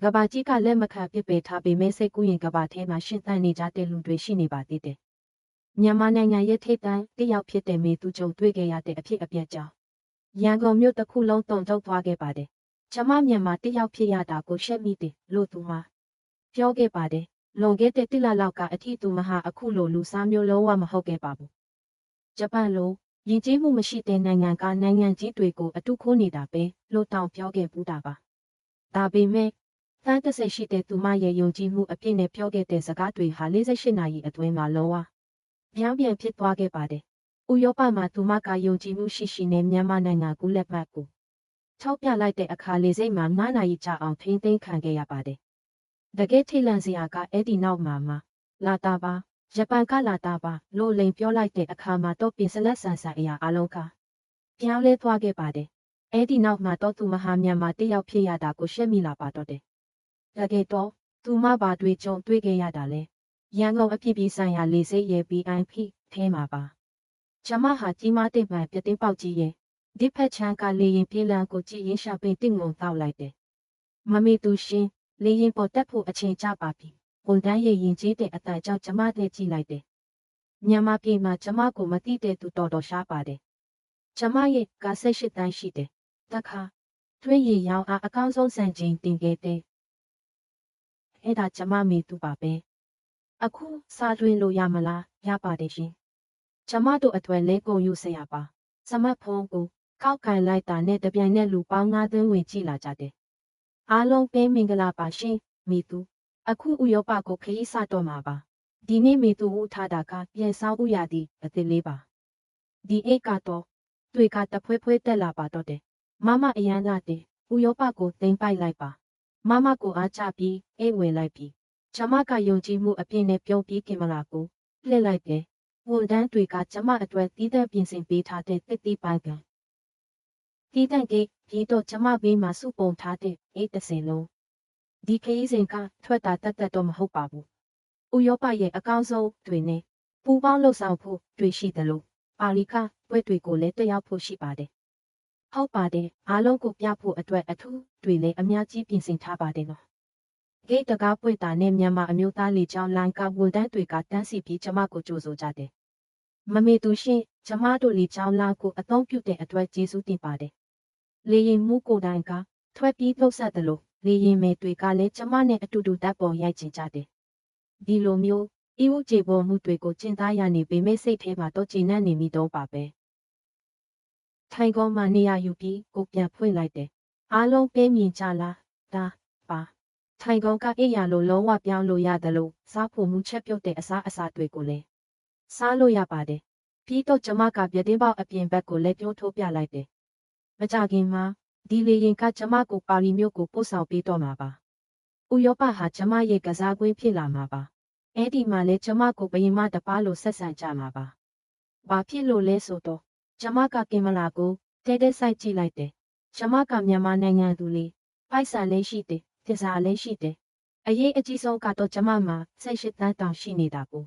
ကဘာကြီးကလက်မခံပြစ်ပယ်ထားပေမဲ့စိတ်ကူးရင်ကဘာထဲမှာရှင်သန်နေကြတဲ့လူတွေရှိနေပါသေးတယ်။မြန်မာနိုင်ငံရဲ့ထိပ်တန်းတစ်ယောက်ဖြစ်တဲ့မေသူကြုံတွေ့ခဲ့ရတဲ့အဖြစ်အပျက်ကြောင့်ရန်ကုန်မြို့တစ်ခုလုံးတုန်လှုပ်သွားခဲ့ပါတယ်။ကျမမြန်မာတစ်ယောက်ဖြစ်ရတာကိုရှက်မိတယ်လို့သူမပြောခဲ့ပါတယ်။လွန်ခဲ့တဲ့တစ်လလောက်ကအထိသူမဟာအခုလိုလူစားမျိုးလုံးဝမဟုတ်ခဲ့ပါဘူး။ဂျပန်လိုယဉ်ကျေးမှုမရှိတဲ့နိုင်ငံကနိုင်ငံကြီးတွေကိုအတုခိုးနေတာပဲလို့တောင်ပြောခဲ့ပူးတာပါ။ဒါပေမဲ့တန်းတစ်စိတ်ရှိတဲ့သူမရဲ့ယုံကြည်မှုအပြည့်နဲ့ပြောခဲ့တဲ့စကားတွေဟာ48နာရီအတွင်းမှာလုံးဝပြောင်းပြန်ဖြစ်သွားခဲ့ပါတယ်။ဥရောပမှာသူမကယုံကြည်မှုရှိနဲ့မြန်မာနိုင်ငံကူးလက်မှတ်ကိုထောက်ပြလိုက်တဲ့အခါလေဆိပ်မှာ9နာရီကြာအောင်ထိန်းသိမ်းခံခဲ့ရပါတယ်။တကယ်ထိတ်လန့်စရာကအဲ့ဒီနောက်မှာလာတာပါဂျပန်ကလာတာပါလို့လိန်ပြောလိုက်တဲ့အခါမှာတော့ပြင်စလက်ဆန်ဆန်အရာအလုံးကပြောင်းလဲသွားခဲ့ပါတယ်။အဲ့ဒီနောက်မှာတော့သူမဟာမြန်မာတစ်ယောက်ဖြစ်ရတာကိုရှက်မိလာပါတော့တယ်။တကယ်တော့သူမဘာတွေကြုံတွေ့ခဲ့ရတာလဲ။ရန်ကုန်အပြည်ပြည်ဆိုင်ရာလေဆိပ်ရဲ့ VIP ထဲမှာပါ။ကျမဟာကြီးမားတဲ့မှန်ပြတင်းပေါက်ကြီးရဲ့ဒီဖက်ချမ်းကလေရင်ပြေးလန်းကိုကြည့်ရင်ရှာပင်တင့်ငုံတောက်လိုက်တယ်။မမေသူရှင်လေရင်ပေါ်တက်ဖို့အချိန်ကြပါပြီ။ဝန်တန်းရဲ့ရင်ကြီးတဲ့အတန်ကြောင့်ကျမနဲ့ကြည့်လိုက်တယ်။မြန်မာပြည်မှာကျမကိုမသိတဲ့သူတော်ရှားပါတယ်။ကျမရဲ့က18တန်းရှိတယ်။တခါထွေးရည်ရောင်အားအကောင်းဆုံးစံချိန်တင်ခဲ့တဲ့အဲ့ဒါကျမမေသူပါပဲ။အခုစားလွှင့်လို့ရမလားရပါတယ်ရှင်။ကျမတို့အတွက်လဲကုန်ယူစရာပါ။စမတ်ဖုန်းကိုကောက်ကန်လိုက်တာနဲ့တပြိုင်နက်လူပေါင်း9သန်းဝင်ကြည့်လာကြတယ်။အားလုံးပဲမင်္ဂလာပါရှင်မေသူအခုဥရောပကိုခရီးစတော့မှာပါ။ဒီနေ့မေသူဦးထားတာကပြန်ဆောင်ဥရသည့်အသစ်လေးပါ။ဒီအိတ်ကတော့တွေ့ကတဖွဲတက်လာပါတော့တယ်။မအရန်လာတယ်ဥရောပကိုသိမ်းပိုက်လိုက်ပါ။မကိုအားချပြီးအိတ်ဝင်လိုက်ပြီ။ကျမကယုံကြည်မှုအပြည့်နဲ့ပြုံးပြီးကင်မရာကိုလှည့်လိုက်တယ်။ဝန်တန်းတွေကကျမအတွက်တီးတဲ့ပြင်ဆင်ပေးထားတဲ့တစ်တီးပိုင်းကတီးတဲ့ကိပြီးတော့ကျမဘေးမှာစုပုံထားတဲ့အိတ်30လုံးဒီခရီးစဉ်ကထွက်တာတက်တော့မဟုတ်ပါဘူး။ဥရောပရဲ့အကောင်းဆုံးတွေနဲ့ပူးပေါင်းလှုပ်ဆောင်ဖို့တွေ့ရှိတယ်လို့ပါရီကပွဲတွေကိုလည်းတက်ရောက်ဖို့ရှိပါတယ်။ဟုတ်ပါတယ်အားလုံးကိုပြဖို့အတွက်အထူးတွေလည်းအများကြီးပြင်ဆင်ထားပါတယ်နော်။ဂိတ်တကားပွင့်တာနဲ့မြန်မာအမျိုးသားလေကြောင်းလိုင်းကဝန်တန်းတွေကတန်းစီပြီးကျမကိုကြိုဆိုကြတယ်။မမေသူရှင်ကျမတို့လေကြောင်းလိုင်းကိုအသုံးပြုတဲ့အတွက်ကျေးဇူးတင်ပါတယ်။လေရင်မှုကိုယ်တိုင်ကထွက်ပြီးလှုပ်ဆက်တယ်လို့လေရင်မဲတွေကလည်းကျမနဲ့အတူတူတပ်ပုံရိုက်ချင်ကြတယ်။ဒီလိုမျိုးဤဥကျေပေါ်မှုတွေကိုကျင့်သားရနေပေမဲ့စိတ်ထဲမှာတော့ကျေနပ်နေမိတော့ပါပဲ။ထိုင်ကောင်းမှနေရယူပြီးကိုပြန်ဖွင့်လိုက်တယ်။အားလုံးပဲမြင်ကြလားဒါပါ။ထိုင်ကောင်းကအိယာလိုလုံးဝပြောင်းလို့ရတယ်လို့စားဖို့မှုချက်ပြုတ်တဲ့အစားတွေကိုလည်းစားလို့ရပါတယ်။ပြီးတော့ကျမကပြတင်းပေါက်အပြင်ဘက်ကိုလည်းပြောထိုးပြလိုက်တယ်။မကြခင်မှာဒီလေရင်ကကျမကိုပါရီမြို့ကိုပို့ဆောင်ပေးတော့မှာပါ။ဥရောပဟာကျမရဲ့ကစားကွင်းဖြစ်လာမှာပါ။အဲ့ဒီမှာလည်းကျမကိုဘယင်မတပားလို့ဆက်ဆံကြမှာပါ။ဘာဖြစ်လို့လဲဆိုတော့ကျမကကင်မရာကိုတဲစိုက်ကြည့်လိုက်တယ်။ကျမကမြန်မာနိုင်ငံသူလေပိုက်ဆံလည်းရှိတယ်။သစ္စာလည်းရှိတယ်။အရေးအကြီးဆုံးကတော့ကျမမှာ18တန်းတောင်ရှိနေတာကို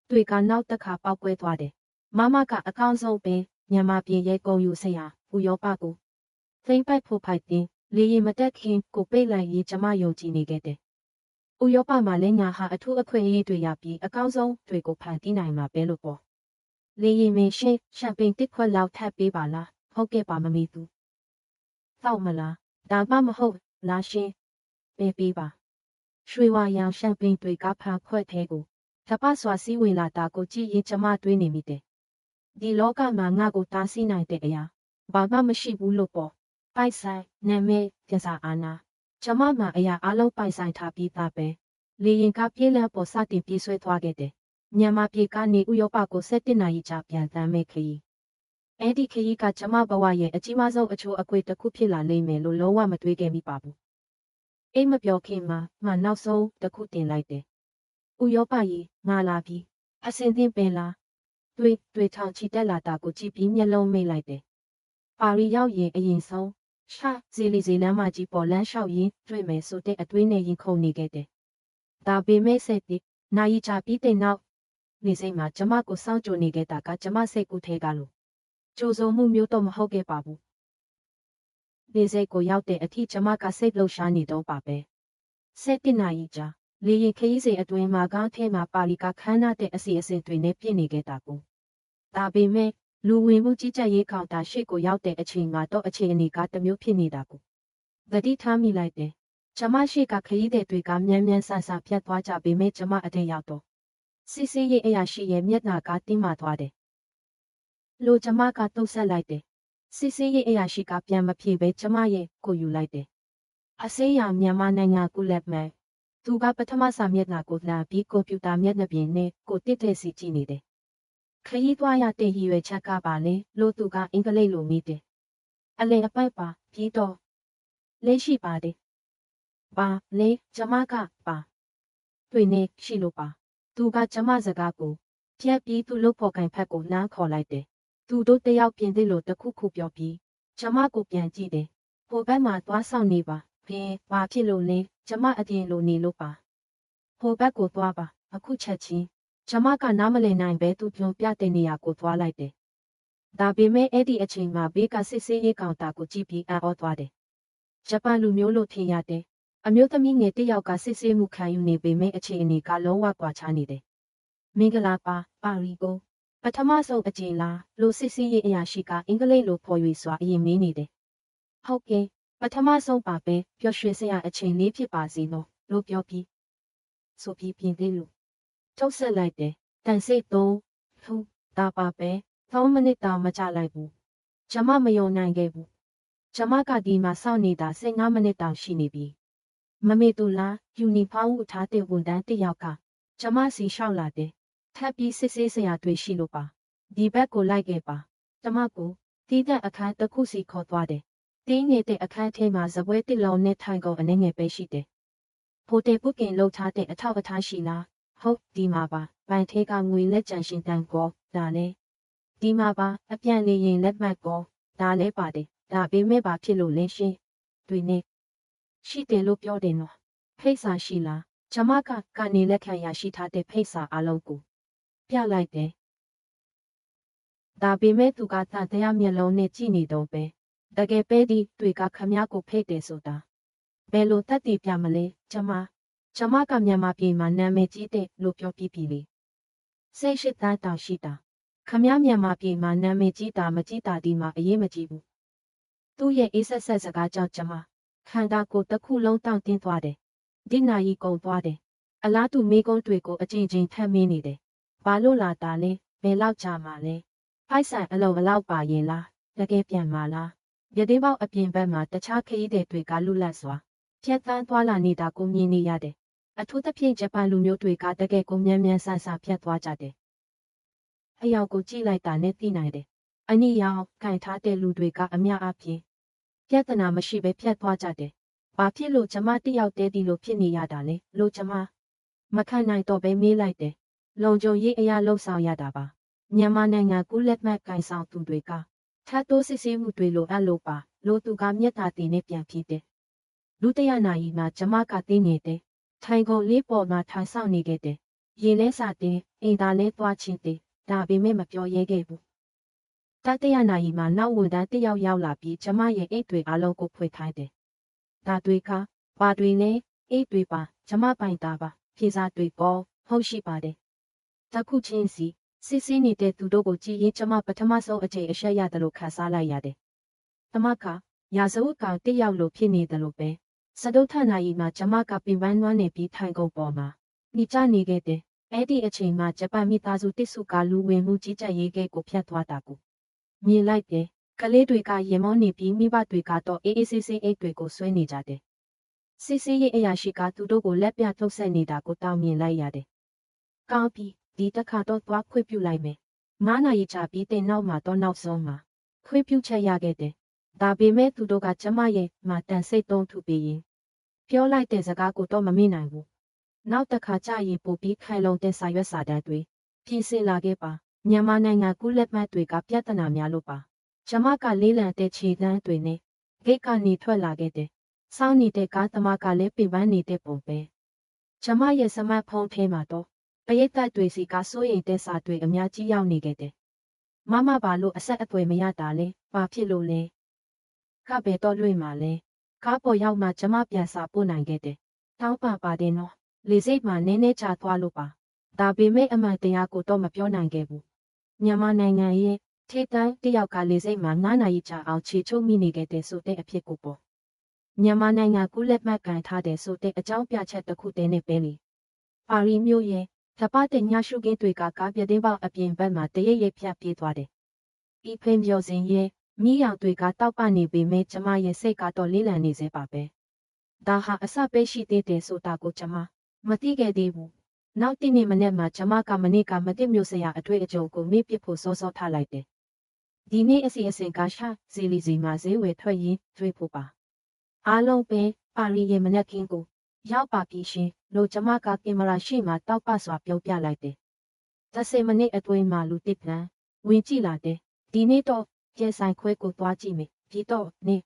တွေ့ကနောက်တစ်ခါပောက်ကွဲသွားတယ်။မကအကောင်းဆုံးပဲမြန်မာပြည်ရဲ့ကုန်ယူစရာဥရောပကိုသိမ့်ပိုက်ဖို့ဖိုက်တင်လေရင်မတက်ခင်ကိုပိတ်လိုက်ရေးကျမယုံကြည်နေခဲ့တယ်။ဥရောပမှာလည်းငါဟာအထူးအခွင့်အရေးတွေရပြီးအကောင်းဆုံးတွေကိုဖန်တီးနိုင်မှာပဲလို့ပေါ့။လေရင်မင်းရှင်ရှမ်ပိန်တစ်ခွက်လောက်ထပ်ပေးပါလား။ဟုတ်ကဲ့ပါမမေသူ။တောက်မလား။ဒါမှမဟုတ်လားရှင်။ပေးပါ။ရွှေဝါရောင်ရှမ်ပိန်တွေကဖန်ခွက်သေးကိုတပတ်စွာစီးဝင်လာတာကိုကြည့်ရင်ကျမတွေးနေမိတယ်။ဒီလောကမှာငါ့ကိုတားဆီးနိုင်တဲ့အရာဘာမှမရှိဘူးလို့ပေါ့။ပိုက်ဆိုင်နာမည်သစ္စာအာဏာကျမမှာအရာအလုံးပိုင်ဆိုင်ထားပြီးသားပဲ။လေရင်ကပြေးလန်းပေါ်စတင်ပြေးဆွဲသွားခဲ့တယ်။မြန်မာပြည်ကနေဥရောပကို17နာရီကြာပြန်တမ်းမဲ့ခရီးအဲ့ဒီခရီးကကျမဘဝရဲ့အကြီးမားဆုံးအချိုးအကွေတစ်ခုဖြစ်လာလိမ့်မယ်လို့လုံးဝမတွေးခဲ့မိပါဘူး။အိမ်မပြောခင်မှာနောက်ဆုံးတစ်ခုတင်လိုက်တယ်။ဥရောပကြီးငါလာပြီအစင်သင့်ပင်လားတွေ့ထောင်ချီတက်လာတာကိုကြည့်ပြီးမျက်လုံးမိတ်လိုက်တယ်။ပါရီရောက်ရင်အရင်ဆုံးရှာဇီလမ်းမကြီးပေါ်လမ်းလျှောက်ရင်းတွေ့မယ်ဆိုတဲ့အတွေးနဲ့ရင်ခုန်နေခဲ့တယ်။ဒါပေမဲ့ဆက်ပြီးနာရီကြာပြီးတဲ့နောက်နေစိတ်မှာကျမကိုစောင့်ကြိုနေခဲ့တာကကျမစိတ်ကူးထဲကလို့ကြိုးစုံမှုမျိုးတော့မဟုတ်ခဲ့ပါဘူး။နေစိတ်ကိုရောက်တဲ့အထိကျမကစိတ်လှုပ်ရှားနေတော့ပါပဲ 17နာရီကြာလေရင်ခရီးစဉ်အတွင်းမှာကားထဲမှာပါလီကခန်းနာတဲ့အစီအစဉ်တွေနဲ့ပြည့်နေခဲ့တာကိုဒါပေမဲ့လူဝင်မှုကြီးကြပ်ရေးကောင်တာရှေ့ကိုရောက်တဲ့အချိန်မှာတော့အခြေအနေကတစ်မျိုးဖြစ်နေတာကိုသတိထားမိလိုက်တယ်ကျမရှိကခရီးတွေကမြန်မြန်ဆန်ဆန်ဖြတ်သွားကြပေမဲ့ကျမအထက်ရောက်တော့စစ်စစ်ရဲ့အရာရှိရဲ့မျက်နှာကတင်းမာသွားတယ်လူကျမကတုတ်ဆက်လိုက်တယ်စစ်စစ်ရဲ့အရာရှိကပြန်မဖြေပဲကျမရဲ့ကိုယူလိုက်တယ်အစေးရမြန်မာနိုင်ငံကုလက်မဲသူကပထမစာမျက်နှာကိုလာပြီးကွန်ပျူတာမျက်နှာပြင်နဲ့ကိုတစ်တဲ့စီကြည့်နေတယ်ခရီးသွားရတဲ့ရည်ရွယ်ချက်ကပါလေလို့သူကအင်္ဂလိပ်လိုမိတယ်အလေအပိုက်ပါပြီးတော့လေးရှိပါတယ်ပါလေကျမကပါတွေ့နေရှိလို့ပါသူကကျမစကားကိုဖြတ်ပြီးသူ့လုပ်ဖို့ကင်ဖက်ကိုနားခေါ်လိုက်တယ်သူတို့တယောက်ပြင်သစ်လိုတခုခုပြောပြီးကျမကိုပြန်ကြည့်တယ်ဟိုဘက်မှာသွားဆောင်နေပါဖင်းဘာဖြစ်လို့လဲကျမအပြင်လိုနေလို့ပါဟိုဘက်ကိုသွားပါအခုချက်ချင်းကျမကနားမလည်နိုင်ပဲသူပြုံပြတဲ့နေရာကိုသွားလိုက်တယ်ဒါပေမဲ့အဲ့ဒီအချိန်မှာဘေးကစစ်ဆေးရေးကောင်တာကိုကြည့်ပြီးအော်သွားတယ်ဂျပန်လူမျိုးလို့ထင်ရတယ်အမျိုးသမီးငယ်တစ်ယောက်ကစစ်ဆေးမှုခံယူနေပေမဲ့အခြေအနေကလုံးဝကွာခြားနေတယ်မင်္ဂလာပါပါရီကိုပထမဆုံးအကြိမ်လားလို့စစ်ဆေးရေးအရာရှိကအင်္ဂလိပ်လိုဖော်ရွေစွာအရင်မေးနေတယ်ဟုတ်ကဲ့ပထမဆုံးပါပဲပျော်ရွှင်စရာအချိန်လေးဖြစ်ပါစေလို့ပြောပြီးဆိုပြီးပြင်သေးလို့ထုတ်ဆက်လိုက်တယ်တန်စိတ်သုံးဟူဒါပါပဲ3မိနစ်တောင်မကြလိုက်ဘူးကျမမယုံနိုင်ခဲ့ဘူးကျမကဒီမှာစောင့်နေတာ15မိနစ်တောင်ရှိနေပြီမမေတူလားယူနီဖောင်းဝတ်ထားတဲ့ဝန်ထမ်းတစ်ယောက်ကကျမစီလျှောက်လာတယ်ထပ်ပြီးစစ်ဆေးစရာတွေရှိလို့ပါဒီဘက်ကိုလိုက်ခဲ့ပါကျမကိုတီးတဲ့အခန်းတစ်ခုစီခေါ်သွားတယ်တင်းနေတဲ့အခန်းထဲမှာဇပွဲတစ်လုံးနဲ့ထိုင်ကုန်အနေငယ်ပဲရှိတယ်ဖိုတယ်ပုတ်ကင်လှုပ်ထားတဲ့အထောက်အထားရှိလားဟုတ်ဒီမှာပါဘိုင်ထဲကငွေလက်ကြံရှင်တန်ကောဒါလည်းဒီမှာပါအပြန်လေရင်လက်မှတ်ကောဒါလည်းပါတယ်ဒါပေမဲ့ပါဖြစ်လို့လဲရှင်တွေနဲ့ရှိတယ်လို့ပြောတယ်နော်ဖိတ်စာရှိလားကျမကနေလက်ခံရရှိထားတဲ့ဖိတ်စာအလုံးကိုပြလိုက်တယ်ဒါပေမဲ့သူကတရားမျက်လုံးနဲ့ကြည့်နေတော့ပဲတကယ်ပဲဒီတွေကခမ ्या ကိုဖိတ်တယ်ဆိုတာဘယ်လိုသက်တည်ပြမလဲကျမကမြန်မာပြည်မှာနာမည်ကြီးတဲ့လို့ပြောပြီးပြီလေ18တန်းတောင်ရှိတာခမ ्या မြန်မာပြည်မှာနာမည်ကြီးတာမကြီးတာဒီမှာအရေးမကြီးဘူးသူ့ရဲ့အေးဆက်ဆက်စကားကြောင့်ကျမခန္ဓာကိုယ်တစ်ခုလုံးတောင့်တင်းသွားတယ်ဒီနာရီကုန်သွားတယ်အလားတူမိကုန်းတွေကိုအချိန်ချင်းထပ်မင်းနေတယ်ဘာလို့လာတာလဲဘယ်လောက်ကြာမှလဲဖိုက်ဆိုင်အလုံးအလောက်ပါရင်လားတကယ်ပြန်มาလားရသေးပေါက်အပြင်ဘက်မှာတခြားခရီးတွေကလွတ်လပ်စွာဖြတ်သန်းသွားလာနေတာကိုမြင်နေရတယ်အထူးသဖြင့်ဂျပန်လူမျိုးတွေကတကယ်ကိုမြန်မြန်ဆန်ဆန်ဖြတ်သွားကြတယ်အယောက်ကိုကြည့်လိုက်တာနဲ့သိနိုင်တယ်အနည်းရောက်ခံထားတဲ့လူတွေကအများအပြားပြဿနာမရှိပဲဖြတ်သွားကြတယ်ဘာဖြစ်လို့ကျမတယောက်တည်းဒီလိုဖြစ်နေရတာလဲလို့ကျမမခံနိုင်တော့ပဲမေးလိုက်တယ်လုံခြုံရေးအရာလှုပ်ဆောင်ရတာပါမြန်မာနိုင်ငံကူးလက်မှတ်ကင်ဆောင်သူတွေကထပ်တိုးစစ်ဆေးမှုတွေလိုအပ်လို့ပါလို့သူကမျက်နှာတင်နဲ့ပြန်ဖြစ်တယ်လူတရနာရီမှာကျမကသိနေတယ်ထိုင်ကုန်လေးပေါ်မှာထိုင်ဆောင်နေခဲ့တယ်ရေလဲစားတယ်အိမ်သားလဲသွားချင်းတယ်ဒါပေမဲ့မပြောရဲခဲ့ဘူးတတရနာရီမှာနောက်ဝန်ထမ်းတစ်ယောက်ရောက်လာပြီးကျမရဲ့အိတ်တွေအလုံးကိုဖွေခိုင်းတယ်ဒါတွေကဘာတွေလဲအိတ်တွေပါကျမပိုင်တာပါဖြေစာတွေပေါ်ဟုတ်ရှိပါတယ်တခုချင်းစီစစ်စစ်နေတဲ့သူတို့ကိုကြည်ရင်ကျမပထမဆုံးအချိန်အဆက်ရတယ်လို့ခန်းစားလိုက်ရတယ်တမကရာဇဝတ်ကောင်တစ်ယောက်လိုဖြစ်နေတယ်လို့ပဲစတုထနာရီမှာကျမကပင်ပန်းနွမ်းနေပြီးထိုင်ကုန်ပေါ်မှာနေကြနေခဲ့တယ်အဲ့ဒီအချိန်မှာဂျပန်မိသားစုတစ်စုကလူဝင်မှုကြီးကြပ်ရေးဂိတ်ကိုဖျက်သွားတာကိုမြင်လိုက်တယ်ကလေးတွေကရင်မောနေပြီးမိဘတွေကတော့အေးအေးဆေးဆေးအိတ်တွေကိုဆွဲနေကြတယ်စစ်ဆေးရေးအရာရှိကသူတို့ကိုလက်ပြထုတ်ဆက်နေတာကိုတောင်းမြင်လိုက်ရတယ်ကောင်းပြီဒီတစ်ခါတော့သွားခွေပြုလိုက်မယ်9နာရီကြာပြီးတဲ့နောက်မှာတော့နောက်ဆုံးမှာခွေပြုချက်ရခဲ့တယ်ဒါပေမဲ့သူတို့ကကျမရဲ့မှာတန်စိတ်သုံးထုပေးရင်ပြောလိုက်တဲ့စကားကိုတော့မမေ့နိုင်ဘူးနောက်တစ်ခါကြာရင်ပို့ပြီးခိုင်လုံတဲ့စာရွက်စာတမ်းတွေပြင်ဆင်လာခဲ့ပါမြန်မာနိုင်ငံကူးလက်မှတ်တွေကပြဿနာများလို့ပါကျမကလေးလံတဲ့ခြေတန်းတွေနဲ့ဂိတ်ကနေထွက်လာခဲ့တယ်စောင်းနေတဲ့ကားသမားကလည်းပင်ပန်းနေတဲ့ပုံပဲကျမရဲ့စမတ်ဖုန်းထဲမှာတော့ပရိသတ်တွေစီကစိုးရိမ်တဲ့စာတွေအများကြီးရောက်နေခဲ့တယ်မမဘာလို့အဆက်အသွယ်မရတာလဲဘာဖြစ်လို့လဲကဘယ်တော့လွင့်မှာလဲကားပေါ်ရောက်မှကျမပြန်စာပို့နိုင်ခဲ့တယ် တောင်းပန်ပါတယ်နော်လေစိတ်မှာနည်းနည်းချသွားလို့ပါဒါပေမဲ့အမှန်တရားကိုတော့မပြောနိုင်ခဲ့ဘူးမြန်မာနိုင်ငံရဲ့ထိတ်တန့်တယောက်ကလေစိတ်မှာ9 နာရီကြာအောင်ခြေချုပ်မိနေခဲ့တဲ့ဆိုတဲ့အဖြစ်ကိုပေါ့မြန်မာနိုင်ငံကုလက်မှတ်ကန်ထားတဲ့ဆိုတဲ့အကြောင်းပြချက်တစ်ခုတည်းနဲ့ပဲလေပါရီမြို့ရဲ့တပတ်တဲ့ညရှုခင်းတွေကကားပြတင်းပေါက်အပြင်ဘက်မှာတရိပ်ရိပ်ဖြတ်ပြေးသွားတယ်ဤဖိမျောစဉ်ရဲ့မိရောင်တွေကတောက်ပနေပေမဲ့ကျမရဲ့စိတ်ကတော့လေးလံနေစေပါပဲဒါဟာအစပဲရှိသေးတယ်ဆိုတာကိုကျမမသိခဲ့သေးဘူးနောက်တစ်နေ့မနေ့မှကျမကမနေ့ကမတိမျိုးစရာအတွေ့အကြုံကိုမေ့ပစ်ဖို့စောစောထားလိုက်တယ်ဒီနေ့အစီအစဉ်ကရှာဇီလီစီမှာဈေးဝယ်ထွက်ရင်းတွေ့ဖို့ပါအားလုံးပဲပါရီရဲ့မနက်ခင်းကိုရောက်ပါပြီရှင်လို့ကျမကကင်မရာရှေ့မှာတောက်ပစွာပြောပြလိုက်တယ်30မိနစ်အတွင်းမှာလူတစ်ပန်ဝင်ကြည့်လာတယ်ဒီနေ့တော့ကျဲဆိုင်ခွဲကိုသွားကြည့်မယ်ပြီးတော့နေ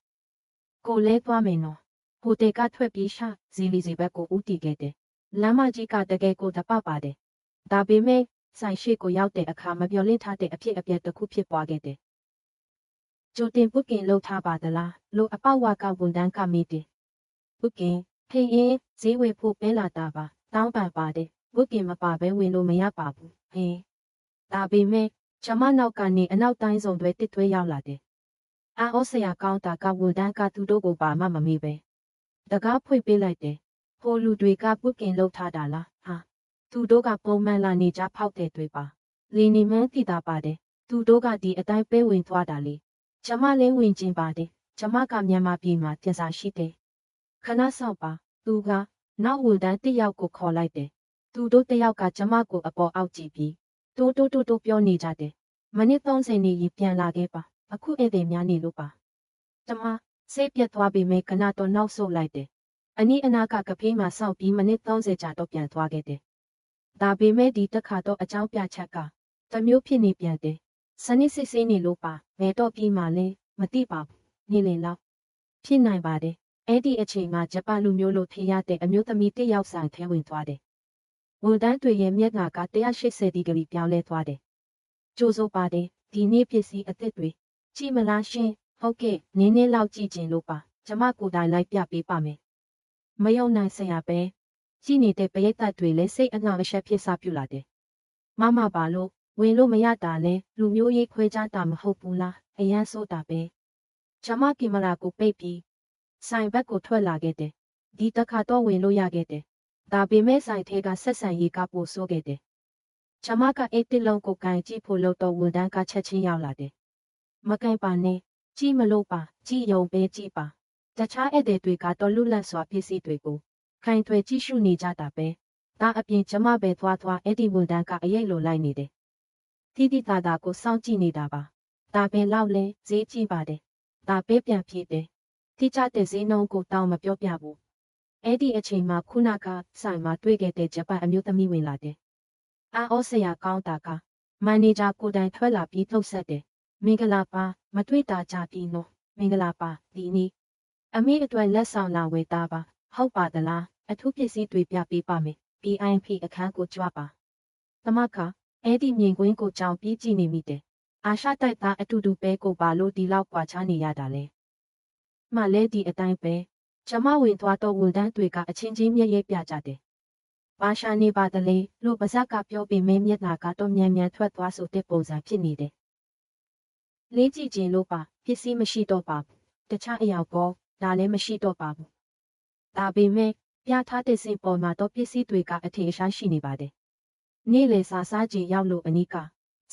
ကိုလဲသွားမယ်နော်ဟိုတယ်ကထွက်ပြီးရှာဇီလီစီဘက်ကိုဦးတည်ခဲ့တယ်လမ်းမကြီးကတကယ်ကိုတပပါတယ်ဒါပေမဲ့ဆိုင်ရှိကိုရောက်တဲ့အခါမပြောလင့်ထားတဲ့အဖြစ်အပျက်တစ်ခုဖြစ်ပွားခဲ့တယ်ကြိုတင်ပုတ်ကင်လှုပ်ထားပါသလားလို့အပေါက်ဝါကဝန်တန်းကမေးတယ်ပုတ်ကင်ဖေးရင်ဈေးဝယ်ဖို့ပဲလာတာပါတောင်းပန်ပါတယ်ပုတ်ကင်မပါဘဲဝင်လို့မရပါဘူးဟင်းဒါပေမဲ့ကျမနောက်ကနေအနောက်တိုင်းစုံတွေတစ်ထွေးရောက်လာတယ်အာဩဆရာကောင်းတာကဝန်တန်းကသူတို့ကိုပါမမေးပဲတကားဖွင့်ပေးလိုက်တယ်ဟိုလူတွေကပုတ်ကင်လှုပ်ထားတာလားဟာသူတို့ကပုံမှန်လာနေကြဖောက်တဲ့တွေပါလီနီမန်းတည်တာပါတယ်သူတို့ကဒီအတိုင်းပဲဝင်သွားတာလေကျမလည်းဝင်ကျင်ပါတယ်ကျမကမြန်မာပြည်မှာတင်စားရှိတယ်ခဏဆောက်ပါသူကနောက်ဝန်တန်းတစ်ယောက်ကိုခေါ်လိုက်တယ်သူတို့တစ်ယောက်ကကျမကိုအပေါ်အောက်ကြည့်ပြီးတိုးပြောနေကြတယ်မိနစ်30နေရင်ပြန်လာခဲ့ပါအခုဧည့်သည်များနေလို့ပါကျမစိတ်ပြတ်သွားပြီမဲ့ခဏတော့နောက်ဆုတ်လိုက်တယ်အနီးအနားကကဖေးမှာစောင့်ပြီးမိနစ်30ကြာတော့ပြန်သွားခဲ့တယ်ဒါပေမဲ့ဒီတစ်ခါတော့အကြောင်းပြချက်ကတမျိုးဖြစ်နေပြန်တယ်စနစ်စစ်ဆေးနေလို့ပါဘယ်တော့ပြီးမှလဲမသိပါဘူးနေလေလောက်ဖြစ်နိုင်ပါတယ်အဲ့ဒီအချိန်မှာဂျပန်လူမျိုးလို့ထင်ရတဲ့အမျိုးသမီးတစ်ယောက်ဆိုင်ထဲဝင်သွားတယ်ဝန်တန်းတွေရဲ့မျက်နှာက180ဒီဂရီပြောင်းလဲသွားတယ်ကြိုးစိုးပါတယ်ဒီနေ့ပစ္စည်းအသစ်တွေကြည့်မလားရှင်ဟုတ်ကဲ့နင်းနေလောက်ကြည့်ခြင်းလို့ပါကျမကိုယ်တိုင်လိုက်ပြပေးပါမယ်မယုံနိုင်စရာပဲကြည့်နေတဲ့ပရိသတ်တွေလည်းစိတ်အငှအရှက်ဖြစ်စားပြလာတယ်မမပါလို့ဝင်လို့မရတာလဲလူမျိုးရေးခွဲခြားတာမဟုတ်ဘူးလားအရန်ဆိုတာပဲကျမကင်မရာကိုပိတ်ပြီးဆိုင်ဘက်ကိုထွက်လာခဲ့တယ်ဒီတစ်ခါတော့ဝင်လို့ရခဲ့တယ်ဒါပေမဲ့ဆိုင်ထဲကဆက်ဆံရေးကပိုဆိုးခဲ့တယ်ကျမကအိတ်တစ်လုံးကိုကန်ကြည့်ဖို့လို့တော့ဝန်တန်းကချက်ချင်းရောက်လာတယ်မကန်ပါနဲ့ကြည့်မလို့ပါကြည့်ရုံပဲကြည့်ပါတခြားဧည့်သည်တွေကတော့လွတ်လပ်စွာပစ္စည်းတွေကိုခိုင်ထွယ်ကြည့်ရှုနေကြတာပဲဒါအပြင်ကျမပဲသွားအဲ့ဒီဝန်တန်းကအရေးလိုလိုက်နေတယ်တိတိတသာကိုစောင့်ကြည့်နေတာပါဒါပဲလောက်လဲဈေးကြည့်ပါတယ်ဒါပဲပြန်ဖြစ်တယ်တိကျတဲ့ဈေးနှုန်းကိုတောင်းမပြောပြဘူးအဲ့ဒီအချိန်မှာခုနကဆိုင်မှာတွေ့ခဲ့တဲ့ဂျပန်အမျိုးသမီးဝင်လာတယ်အာဩဆရာကောင်းတာကမန်နေဂျာကိုတိုင်ထွက်လာပြီးထုတ်ဆက်တယ်မင်္ဂလာပါမတွေ့တာကြပြီနော်မင်္ဂလာပါဒီနေ့အမေအတွက်လက်ဆောင်လာဝယ်တာပါဟုတ်ပါသလားအထူးပစ္စည်းတွေပြပေးပါမယ် PIP အခန်းကိုကြွပါသမကအဲ့ဒီမြင်ကွင်းကိုကြောင်ပြီးကြည့်နေမိတယ်အာရှတိုက်သားအတူတူပဲကိုပါလို့ဒီလောက်ကွာခြားနေရတာလေမှလည်းဒီအတိုင်းပဲကျမဝင်သွားတော့ဝန်တန်းတွေကအချင်းချင်းမျက်ရည်ပြကြတယ်ဘာရှာနေပါတလဲလို့ပါဇက်ကပြောပေမဲ့မျက်နှာကတော့မြန်ထွက်သွားဆိုတဲ့ပုံစံဖြစ်နေတယ်လေးကြည့်ခြင်းလို့ပါပစ္စည်းမရှိတော့ပါဘူးတခြားအရာပေါ်ဒါလည်းမရှိတော့ပါဘူးဒါပေမဲ့ပြထားတဲ့စင်ပေါ်မှာတော့ပစ္စည်းတွေကအထင်အရှားရှိနေပါတယ်နေ့လေစားကြည့်ရောက်လို့အနီးက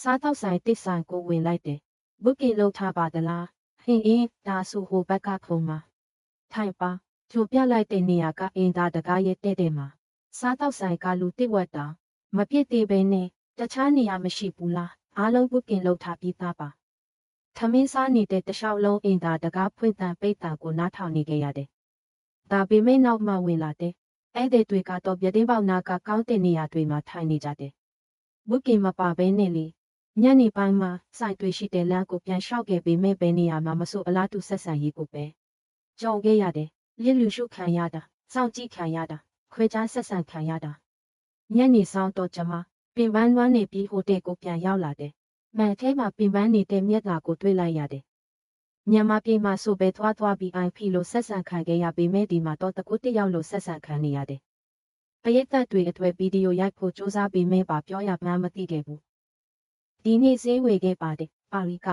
စားတော့ဆိုင်တစ်ဆိုင်ကိုဝင်လိုက်တယ်ဘုတ်ကင်လုပ်ထားပါသလားဟင်းဒါဆိုဟိုဘက်ကခုံမှာထိုင်ပါကြိုပြလိုက်တဲ့နေရာကအင်သားတကားရဲ့တဲ့မှာစားတော့ဆိုင်ကလူတစ်ဝက်တောင်မပြည့်သေးပဲနဲ့တခြားနေရာမရှိဘူးလားအားလုံးဘုတ်ကင်လုပ်ထားပြီးသားပါထမင်းစားနေတဲ့တခြားလုံးအင်သားတကားဖွင့်တန်ပိတ်တန်ကိုနားထောင်နေကြရတယ်ဒါပေမဲ့နောက်မှဝင်လာတဲ့အဲ့ဒီတွေကတော့ပြတင်းပေါက်နာကကောင်းတဲ့နေရာတွေမှာထိုင်နေကြတယ်ဘုတ်ကင်မပါဘဲနဲ့လေညနေပိုင်းမှာစိုက်တွေရှိတဲ့လမ်းကိုပြန်လျှောက်ခဲ့ပေမဲ့ဘယ်နေရာမှာမဆိုအလားတူဆက်ဆံရေးကိုပဲကြုံခဲ့ရတယ်လျက်လူရှုခံရတာစောင့်ကြည့်ခံရတာခွဲခြားဆက်ဆံခံရတာညနေဆောင်တော့ကျမပင်ပန်းလွမ်းနေပြီးဟိုတယ်ကိုပြန်ရောက်လာတယ်မှန်ထဲမှာပင်ပန်းနေတဲ့မျက်နှာကိုတွေ့လိုက်ရတယ် မြန်မာပြည်မှာဆိုပဲသွားပြီး IP လို့ဆက်ဆံခံခဲ့ရပေမဲ့ဒီမှာတော့တကူတစ်ယောက်လို့ဆက်ဆံခံနေရတယ်။ပရိသတ်တွေအတွက်ဗီဒီယိုရိုက်ဖို့စူးစမ်းပေမဲ့ပါပြောရမှန်းမသိခဲ့ဘူး။ဒီနေ့ဈေးဝယ်ခဲ့ပါတယ်။ပါရီက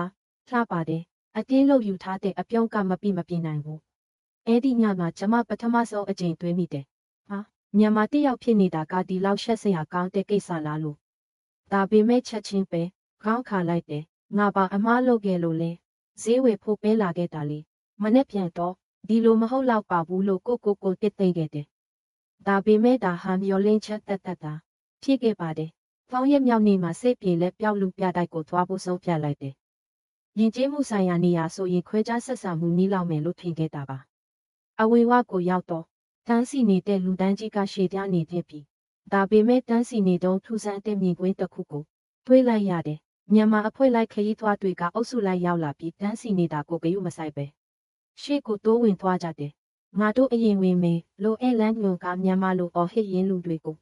လှပါတယ်။အတင်းလို့ယူထားတဲ့အပြုံးကမပြင်းနိုင်ဘူး။အဲ့ဒီညမှာကျမပထမဆုံးအကြိမ်တွေ့မိတယ်။ဟာမြန်မာတစ်ယောက်ဖြစ်နေတာကဒီလောက်ရှက်စရာကောင်းတဲ့ကိစ္စလားလို့။ဒါပေမဲ့ချက်ချင်းပဲခေါင်းခါလိုက်တယ်။ငါပါအမားလုပ်ခဲ့လို့လဲ။ဈေးဝယ်ဖို့ပဲလာခဲ့တာလေမနဲ့ပြန်တော့ဒီလိုမဟုတ်တော့ပါဘူးလို့ကိုတစ်သိမ့်ခဲ့တယ်ဒါပေမဲ့ဒါဟာမျောလင်းချက်တက်တာဖြစ်ခဲ့ပါတယ်။3 ရက်မြောက်နေ့မှာစိတ်ပြေလက်ပြောက်လူပြတိုက်ကိုသွားဖို့ဆုံးဖြတ်လိုက်တယ်။ယဉ်ကျေးမှုဆိုင်ရာနေရာဆိုရင်ခွဲခြားဆက်ဆံမှုနည်းလောက်မယ်လို့ထင်ခဲ့တာပါ။အဝေဝကိုရောက်တော့တန်းစီနေတဲ့လူတန်းကြီးကရှေ့ပြနေတဲ့ပြီ။ဒါပေမဲ့တန်းစီနေတော့ထူဆန်းတဲ့မြင်ကွင်းတစ်ခုကိုတွေးလိုက်ရတယ်။မြန်မာအဖွဲ့လိုက်ခရီးသွားတွေကအုပ်စုလိုက်ရောက်လာပြီးတန်းစီနေတာကိုဂရုမစိုက်ပဲရှေ့ကိုတိုးဝင်သွားကြတယ်။ငါတို့အရင်ဝင်မယ်လိုအဲလန်းညွန်ကမြန်မာလိုအော်ဟစ်ရင်းလူတွေကို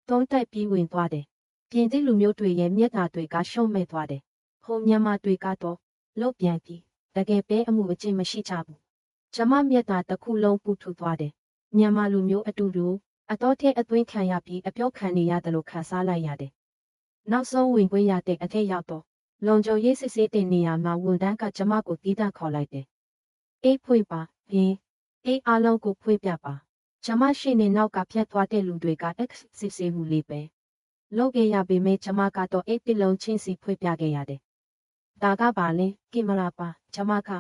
တုံးတိုက်ပြီးဝင်သွားတယ်။ပြင်သစ်လူမျိုးတွေရဲ့မျက်နှာတွေကရှုံ့မဲ့သွားတယ်။ဟိုမြန်မာတွေကတော့လုတ်ပြန်ပြီးတကယ်ပဲအမှုအကျင့်မရှိကြဘူး။ကျမမျက်နှာတစ်ခုလုံးပူထူသွားတယ်။မြန်မာလူမျိုးအတူတူအတော်ထဲအသွင်းခံရပြီးအပြောခံနေရတယ်လို့ခံစားလိုက်ရတယ်။နောက်ဆုံးဝင်ခွင့်ရတဲ့အထက်ရောက်တော့လုံခြုံရေးစစ်ဆေးတဲ့နေရာမှာဝန်ထမ်းကကျမကိုတီးတန့်ခေါ်လိုက်တယ်။အေးဖွင့်ပါဟင်းအေးအားလုံးကိုဖွင့်ပြပါကျမရှိနေနောက်ကဖြတ်သွားတဲ့လူတွေက X စစ်ဆေးမှုလေးပဲလုပ်ခဲ့ရပေမဲ့ကျမကတော့အေးတစ်လုံးချင်းစီဖွင့်ပြခဲ့ရတယ်။ဒါကပါလေကင်မရာပါကျမက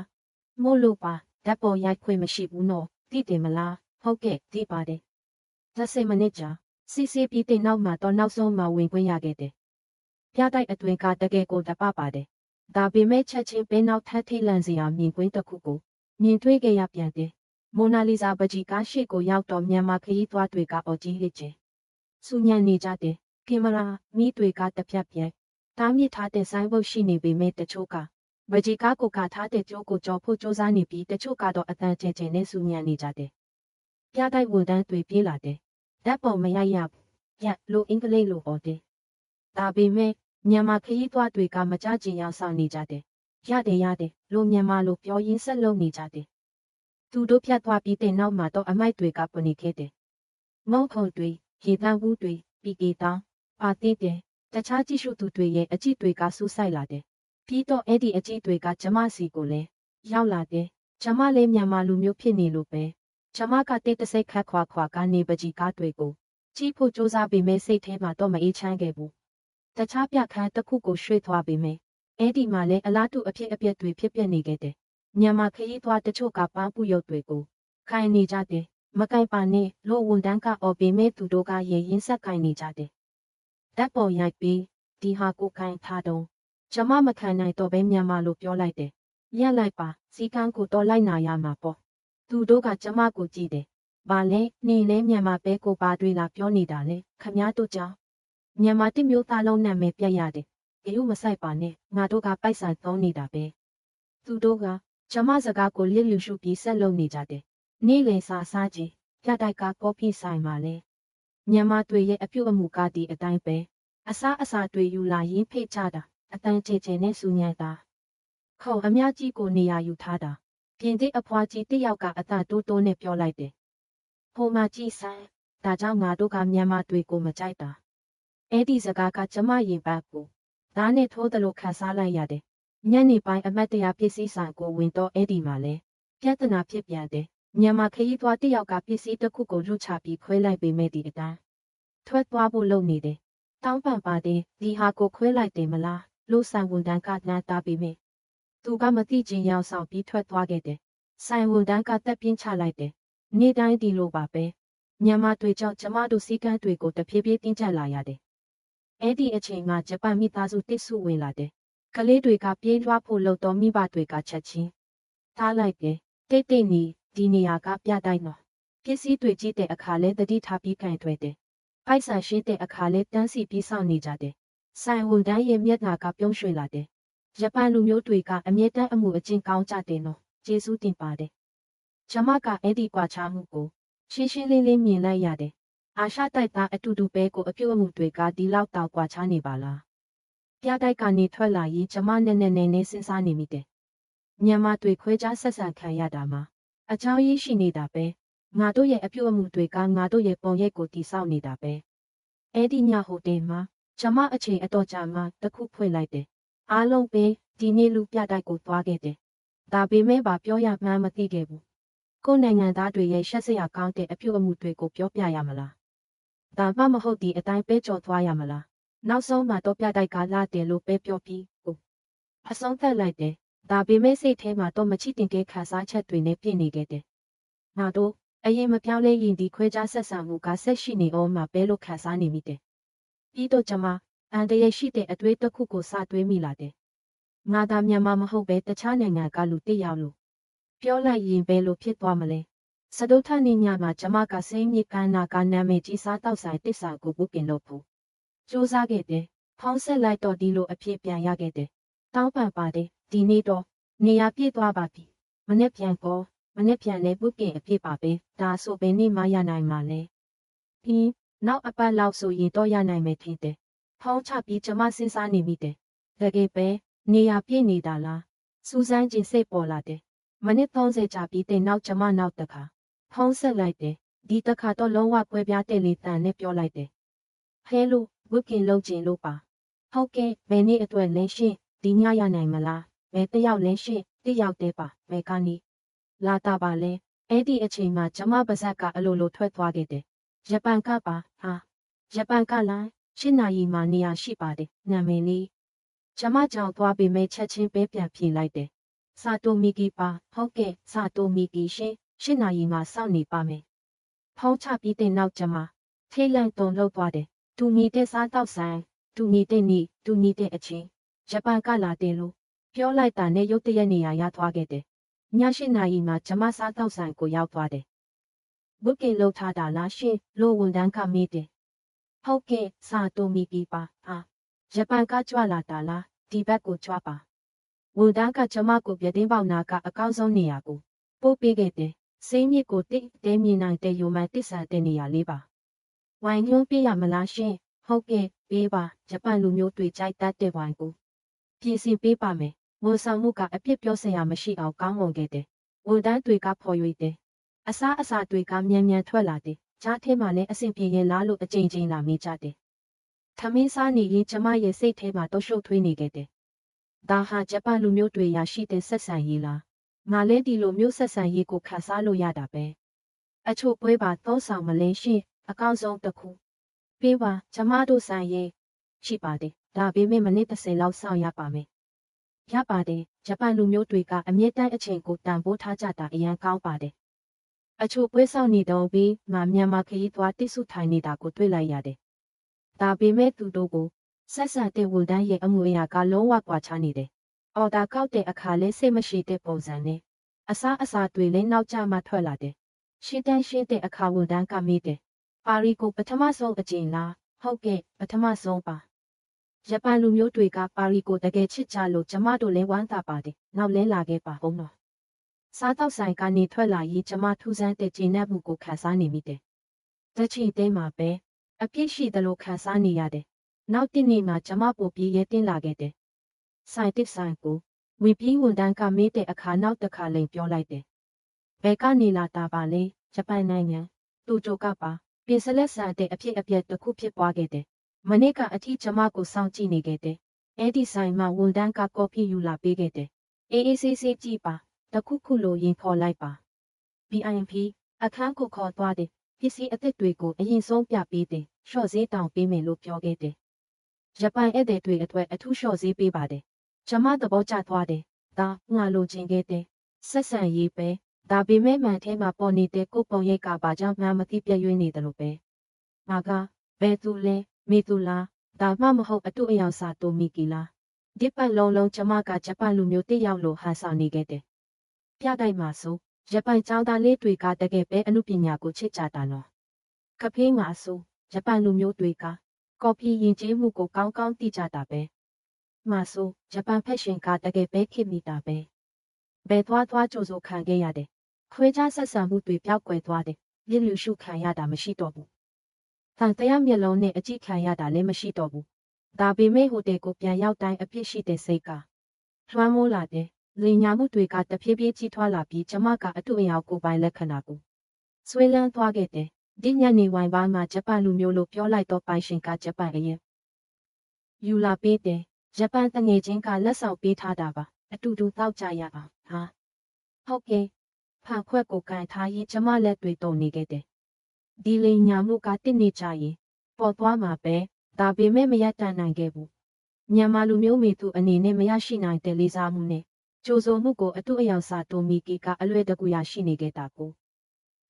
မို့လို့ပါဓာတ်ပေါ်ရိုက်ခွင့်မရှိဘူးနော်သိတယ်မလားဟုတ်ကဲ့သိပါတယ်။10 မိနစ်ကြာစစ်ဆေးပြီးတဲ့နောက်မှာတော့နောက်ဆုံးမှဝင်ခွင့်ရခဲ့တယ်။ပြတိုက်အတွင်းကတကယ်ကိုတပပါတယ်။ဒါပေမဲ့ချက်ချင်းပဲနောက်ထပ်ထိလန့်စရာမြင်ကွင်းတစ်ခုကိုမြင်တွေ့ခဲ့ရပြန်တယ်။မိုနာလီဇာပကြီးကားရှိကိုရောက်တော့မြန်မာခရီးသွားတွေကအော်ကြီးဟစ်ကျဲ။စူညံနေကြတယ်။ကင်မရာမိတွေကတစ်ပြက်ပြက်တားမြစ်ထားတဲ့ဆိုင်းဘုတ်ရှိနေပေမဲ့တချို့ကပကြီးကားကိုကထားတဲ့ကြိုးကိုကြော်ဖို့စူးစမ်းနေပြီးတချို့ကတော့အတန်ကျဲနဲ့စူညံနေကြတယ်။ပြတိုက်ဝန်တန်းတွေပြေးလာတယ်။ဓာတ်ပုံမရိုက်ရဘူး။ရက်လိုအင်္ဂလိပ်လိုဟောတယ်။ဒါပေမဲ့မြန်မာခရီးသွားတွေကမကြကျင်ရောက်ဆောင်နေကြတယ်။ရတယ်လိုမြန်မာလိုပြောရင်းဆက်လုပ်နေကြတယ်။သူတို့ဖြတ်သွားပြီးတဲ့နောက်မှာတော့အမိုက်တွေကပနေခဲ့တယ်။မုံခုံတွေရေတန်းဘူးတွေပီကေတောင်းပါတိတယ်တခြားကြည့်ရှုသူတွေရဲ့အကြည့်တွေကစူးစိုက်လာတယ်။ပြီးတော့အဲ့ဒီအကြည့်တွေကကျမစီကိုလည်းရောက်လာတယ်။ကျမလည်းမြန်မာလူမျိုးဖြစ်နေလို့ပဲ။ကျမကတိတ်တဆိတ်ခတ်ခွာကနေပကြီးကားတွေကိုကြည့်ဖို့စူးစမ်းပေမဲ့စိတ်ထဲမှာတော့မအေးချမ်းခဲ့ဘူး။တခြားပြခန်းတစ်ခုကိုရွှေ့သွားပေမဲ့အဲ့ဒီမှာလည်းအလားတူအဖြစ်အပျက်တွေဖြစ်ပျက်နေခဲ့တယ်။မြန်မာခရီးသွားတချို့ကပန်းပူရုပ်တွေကိုခိုင်နေကြတယ်။မကင်ပါနဲ့လို့ဝန်တန်းကအော်ပေမဲ့သူတို့ကရေရင်ဆက်ခိုင်နေကြတယ်။ဓာတ်ပေါ်ရိုက်ပြီးဒီဟာကိုခိုင်ထားတော့ကျမမခံနိုင်တော့ပဲမြန်မာလိုပြောလိုက်တယ်။ရက်လိုက်ပါစီကန်းကိုတော့လိုက်နာရမှာပေါ့။သူတို့ကကျမကိုကြည့်တယ်။ဘာလဲနေလဲမြန်မာပဲကိုပါတွေလာပြောနေတာလေခမားတို့ကြောင့်မြန်မာတစ်မျိုးသားလုံးနာမည်ပြတ်ရတယ်။အေးမဆိုင်ပါနဲ့ငါတို့ကပိုက်ဆံသုံးနေတာပဲ။သူတို့ကကျမစကားကိုလျစ်လျူရှုပြီးဆက်လုပ်နေကြတယ်။နေ့လယ်စာစားကြည့်ပြတိုက်ကကော်ဖီဆိုင်မှာလဲမြန်မာတွေရဲ့အပြုတ်အမူကဒီအတိုင်းပဲအစားအစာတွေယူလာရင်းဖိတ်ချတာအတန်ချေနဲ့စူညံတာခေါအများကြီးကိုနေရာယူထားတာပြင်သစ်အဖွားကြီးတစ်ယောက်ကအသာတိုးနဲ့ပြောလိုက်တယ်။ဟိုမှာကြည့်ဆိုင်ဒါကြောင့်ငါတို့ကမြန်မာတွေကိုမကြိုက်တာအဲ့ဒီစကားကကျမရင်ပတ်ကိုဒါနဲ့ထိုးသလိုခန်းစားလိုက်ရတယ်။ညနေပိုင်းအမတ်တရားပစ္စည်းဆိုင်ကိုဝင်တော့အဲ့ဒီမှာလဲပြဿနာဖြစ်ပြန်တယ်။မြန်မာခရီးသွားတစ်ယောက်ကပစ္စည်းတစ်ခုကိုလွတ်ချပြီးခွဲလိုက်ပေမဲ့ဒီအတိုင်းထွက်သွားဖို့လုပ်နေတယ်။တောင်းပန်ပါတယ်ဒီဟာကိုခွဲလိုက်တယ်မလားလို့ဆိုင်ဝန်တန်းကနားတာပေမဲ့သူကမသိချင်းရောက်ဆောင်ပြီးထွက်သွားခဲ့တယ်။ဆိုင်ဝန်တန်းကတက်ပြင်းချလိုက်တယ်။နေ့တိုင်းဒီလိုပါပဲ။မြန်မာတွေကြောင့်ကျမတို့စီကန်းတွေကိုတဖြည်းဖြည်းတင်းကျပ်လာရတယ်။အဲ့ဒီအချိန်မှာဂျပန်မိသားစုတစ်စုဝင်လာတယ်။ကလေးတွေကပြေးလွှားဖို့လုပ်တော့မိဘတွေကချက်ချင်းထားလိုက်တယ်။တိတ်နီဒီနေရာကပြတိုက်နော်ပစ္စည်းတွေကြည့်တဲ့အခါလဲတတိထားပြီးကန်ထွဲတယ်။ပိုက်ဆံရှိတဲ့အခါလဲတန်းစီပြီးစောင့်နေကြတယ်။ဆိုင်ဝန်တန်းရဲ့မျက်နှာကပြုံးရွှေလာတယ်။ဂျပန်လူမျိုးတွေကအမြဲတမ်းအမှုအကျင့်ကောင်းကြတယ်နော်ကျေးဇူးတင်ပါတယ်။ကျမကအဲ့ဒီကွာခြားမှုကိုရှင်းရှင်းလင်းလင်းမြင်လိုက်ရတယ်။အာရှတိုက်သားအတူတူပဲကိုအပြုတ်အမှုတွေကဒီလောက်တောင်ကွာခြားနေပါလား။ပြတိုက်ကနေထွက်လာရင်ကျမနဲ့စဉ်းစားနေမိတယ် မြန်မာတွေခွဲခြားဆက်ဆံခံရတာမှာအကြောင်းရင်းရှိနေတာပဲငါတို့ရဲ့အပြုအမူတွေကငါတို့ရဲ့ပုံရိပ်ကိုတည်ဆောက်နေတာပဲအဲ့ဒီညဟိုတယ်မှာကျမအချိန်အတော်ကြာမှတခုဖွင့်လိုက်တယ်အားလုံးပဲဒီနေ့လူပြတိုက်ကိုသွားခဲ့တယ်ဒါပေမဲ့ဘာပြောရမှန်းမသိခဲ့ဘူးကိုယ်နိုင်ငံသားတွေရဲ့ရှက်စရာကောင်းတဲ့အပြုအမူတွေကိုပြောပြရမလားဒါမှမဟုတ်ဒီအတိုင်းပဲကြော်သွားရမလားနောက်ဆုံးမှာတော့ပြတိုက်ကလာတယ်လို့ပဲပြောပြီးအဆုံးသတ်လိုက်တယ်ဒါပေမဲ့စိတ်ထဲမှာတော့မချစ်တင်တဲ့ခံစားချက်တွေနဲ့ပြည့်နေခဲ့တယ်ငါတို့အရင်မပြောင်းလဲရင်ဒီခွဲခြားဆက်ဆံမှုကဆက်ရှိနေအောင်မှာပဲလို့ခံစားနေမိတယ်ပြီးတော့ကျမအန်တရရှိတဲ့အတွေ့တစ်ခုကိုစတွေးမိလာတယ်ငါသာမြန်မာမဟုတ်ပဲတခြားနိုင်ငံကလူတစ်ယောက်လို့ပြောလိုက်ရင်ဘယ်လိုဖြစ်သွားမလဲစတုထနေ့ညမှာကျမကစိမ့်မြေကန်းနာကနာမည်ကြီးစားတောက်ဆိုင်တစ်စာကိုဘုတ်ကင်လုပ်ဖို့စူးစမ်းခဲ့တယ်ဖုံးဆက်လိုက်တော့ဒီလိုအဖြစ်ပြန်ရခဲ့တယ်တောင်းပန်ပါတယ်ဒီနေ့တော့နေရာပြည့်သွားပါပြီမနေ့ပြန်လဲဘုတ်ကင်အဖြစ်ပါပဲဒါဆိုဘယ်နေ့မှရနိုင်မှာလဲပြီးနောက်အပတ်လောက်ဆိုရင်တော့ရနိုင်မယ်ထင်တယ်ဖုံးချပြီးကျမစဉ်းစားနေမိတယ်တကယ်ပဲနေရာပြည့်နေတာလားစူးစမ်းကြည့်စိတ်ပေါ်လာတယ်မိနစ်30ကြာပြီးတဲ့နောက်ကျမနောက်တခါဖုံးဆက်လိုက်တယ်ဒီတခါတော့လုံးဝပွဲပြားတဲ့လေတန်နဲ့ပြောလိုက်တယ်ဟဲလို့ဘုတ်ကင်လုပ်ခြင်းလို့ပါဟုတ်ကဲ့ဘယ်နေ့အတွက်လဲရှင်းဒီညရနိုင်မလားဘယ်တယောက်လဲရှင်းတယောက်တည်းပါဘယ်ကနီလာတာပါလဲအဲ့ဒီအချိန်မှာကျမပါဇက်ကအလိုလိုထွက်သွားခဲ့တယ်ဂျပန်ကပါဟာဂျပန်ကလားရှင်းနာရီမှာနေရာရှိပါတယ်နာမည်လေးကျမကြောင်သွားပေမဲ့ချက်ချင်းပဲပြန်ဖြေလိုက်တယ်ဆာတိုမီကီပါဟုတ်ကဲ့ဆာတိုမီကီရှင်းနာရီမှာစောင့်နေပါမယ်ဖုံးချပြီးတဲ့နောက်ကျမထိတ်လန့်တုန်လှုပ်သွားတယ်တူမီတဲ့စားတောက်ဆိုင်တူမီတဲ့နီတူမီတဲ့အချင်းဂျပန်ကလာတယ်လို့ပြောလိုက်တာနဲ့ရုတ်တရက်နေရာရသွားခဲ့တယ်ည8 နာရီမှာကျမစားတောက်ဆိုင်ကိုရောက်သွားတယ်ဘုတ်ကင်လုပ်ထားတာလားရှင်းလို့ဝန်တန်းကမေးတယ်ဟုတ်ကဲ့စာတိုမီကီပါဟာဂျပန်ကကြွလာတာလားဒီဘက်ကိုကြွပါဝန်တန်းကကျမကိုပြတင်းပေါက်နာကအကောင်းဆုံးနေရာကိုပို့ပေးခဲ့တယ်စိမ့်မြစ်ကိုတစ်တဲမြင်နိုင်တဲ့ယုံမှန်တစ်ဆန်တဲ့နေရာလေးပါဝိုင်ညွှန်းပြရမလားရှင်းဟုတ်ကဲ့ပေးပါဂျပန်လူမျိုးတွေကြိုက်တတ်တဲ့ဝိုင်ကိုပြင်ဆင်ပေးပါမယ်ဝန်ဆောင်မှုကအပြစ်ပြောစရာမရှိအောင်ကောင်းမွန်ခဲ့တယ်ဝန်တန်းတွေကဖော်ရွေတယ်အစားအစာတွေကမြန်မြန်ထွက်လာတယ်ကြားထဲမှာလည်းအဆင်ပြေရင်လားလို့အကြိမ်ကြိမ်လာမေးကြတယ်ထမင်းစားနေရင်ကျမရဲ့စိတ်ထဲမှာတော့ရှုပ်ထွေးနေခဲ့တယ်ဒါဟာဂျပန်လူမျိုးတွေရရှိတဲ့ဆက်ဆံရေးလားငါလဲဒီလိုမျိုးဆက်ဆံရေးကိုခန်းစားလို့ရတာပဲအချို့ပွဲပါသုံးဆောင်မလဲရှင်းအကောင်းဆုံးတစ်ခုပေးပါကျမတို့ဆိုင်ရေးရှိပါတယ်ဒါပေမဲ့မိနစ်30လောက်စောင့်ရပါမယ်ရပါတယ်ဂျပန်လူမျိုးတွေကအမြဲတမ်းအချိန်ကိုတန်ဖိုးထားကြတာအရန်ကောင်းပါတယ်အချို့ပွဲဆောင်နေတော့ပြီးမြန်မာခရီးသွားတိစုထိုင်နေတာကိုတွေ့လိုက်ရတယ်ဒါပေမဲ့သူတို့ကိုဆက်ဆံတဲ့ဝန်ထမ်းရဲ့အမှုအရာကလုံးဝကွာခြားနေတယ်အော်ဒါကောက်တဲ့အခါလဲစိတ်မရှိတဲ့ပုံစံနဲ့အစားအစာတွေလည်းနောက်ကျမှထွက်လာတယ်ရှင်းတဲ့အခါဝန်ထမ်းကမေးတယ်ပါရီကိုပထမဆုံးအကြိမ်လားဟုတ်ကဲ့ပထမဆုံးပါဂျပန်လူမျိုးတွေကပါရီကိုတကယ်ချစ်ကြလို့ကျမတို့လည်းဝမ်းသာပါတယ်နောက်လဲလာခဲ့ပါဦးနော်စားတောက်ဆိုင်ကနေထွက်လာရေးကျမထူးဆန်းတဲ့ကျဉ်းနှံ့မှုကိုခံစားနေမိတယ်တချီတဲမှာပဲအပြစ်ရှိသလိုခံစားနေရတယ်နောက်တစ်နေ့မှာကျမပို့ပြီးရဲတင်းလာခဲ့တယ်ဆိုင်တစ်ဆိုင်ကိုဝင်ပြီးဝန်တန်းကမေးတဲ့အခါနောက်တစ်ခါလိန်ပြောလိုက်တယ်ဘယ်ကနေလာတာပါလဲဂျပန်နိုင်ငံတူဂျိုကပါပြင်စလက်ဆန်တဲ့အဖြစ်အပျက်တစ်ခုဖြစ်ပွားခဲ့တယ်မနေ့ကအထီးကျမကိုစောင့်ကြည့်နေခဲ့တယ်အဲ့ဒီဆိုင်မှာဝန်တန်းကကော်ဖီယူလာပေးခဲ့တယ်အေးဆေးကြည့်ပါတခုခုလိုရင်ခေါ်လိုက်ပါ BIMP အခန်းကိုခေါ်သွားတယ်ပစ္စည်းအသစ်တွေကိုအရင်ဆုံးပြပေးတယ်ရှော့ဈေးတောင်ပေးမယ်လို့ပြောခဲ့တယ်ဂျပန်ဧည့်သည်တွေအတွက်အထူးရှော့ဈေးပေးပါတယ်ကျမသဘောကျသွားတယ်ဒါငါလိုချင်ခဲ့တဲ့ဆက်ဆံရေးပဲဒါပေမဲ့မှန်ထဲမှာပေါ်နေတဲ့ကိုပုံရိပ်ကဘာကြောင့်မှမသိပြည့်ရွေးနေတယ်လို့ပဲငါကဘယ်သူလဲမေသူလားဒါမှမဟုတ်အတူအယောင်စာတိုမီကီလားဒီပတ်လုံးကျမကဂျပန်လူမျိုးတစ်ယောက်လိုဟန်ဆောင်နေခဲ့တယ်ပြတိုက်မှာဆိုဂျပန်ကျောင်းသားလေးတွေကတကယ်ပဲအမှုပညာကိုချစ်ကြတာနော်ကဖေးမှာဆိုဂျပန်လူမျိုးတွေကကော်ဖီယဉ်ကျေးမှုကိုကောင်းကောင်းသိကြတာပဲမှာဆိုဂျပန်ဖက်ရှင်ကတကယ်ပဲခေတ်မိတာပဲဘယ်သွားကြိုဆိုခံခဲ့ရတယ်ခွဲခြားဆက်ဆံမှုတွေပျောက်ကွယ်သွားတယ်လျစ်လျူရှုခံရတာမရှိတော့ဘူးတန်တရားမျက်လုံးနဲ့အကြည့်ခံရတာလည်းမရှိတော့ဘူးဒါပေမဲ့ဟိုတယ်ကိုပြန်ရောက်တိုင်းအပြစ်ရှိတဲ့စိတ်ကလွှမ်းမိုးလာတယ် လေညာမှုတွေကတဖြည်းဖြည်းကြီးထွားလာပြီးကျမကအတူအယောက်ကိုပိုင်လက္ခဏာကိုဆွေးလန်းသွားခဲ့တယ်။ဒီညနေဝိုင်ပါမှာဂျပန်လူမျိုးလို့ပြောလိုက်တော့ပိုင်ရှင်ကဂျပန်အရင်ယူလာပေးတယ်။ဂျပန်တငယ်ချင်းကလက်ဆောင်ပေးထားတာပါ။အတူတူတောက်ကြရအောင်။ဟာ။ဟုတ်ကဲ့။ဖန်ခွက်ကိုကန်ထားရင်ကျမလက်တွေတုံနေခဲ့တယ်။ဒီလေညာမှုကတစ်နေကြရင်ပေါ်သွားမှာပဲ။ဒါပေမဲ့မရတန်နိုင်ခဲ့ဘူး။မြန်မာလူမျိုးမိသူအနေနဲ့မရရှိနိုင်တဲ့လေးစားမှုနဲ့ကြိုးစိုးမှုကိုအတူအယောက်စာတိုမီကီကအလွဲတကူရရှိနေခဲ့တာကို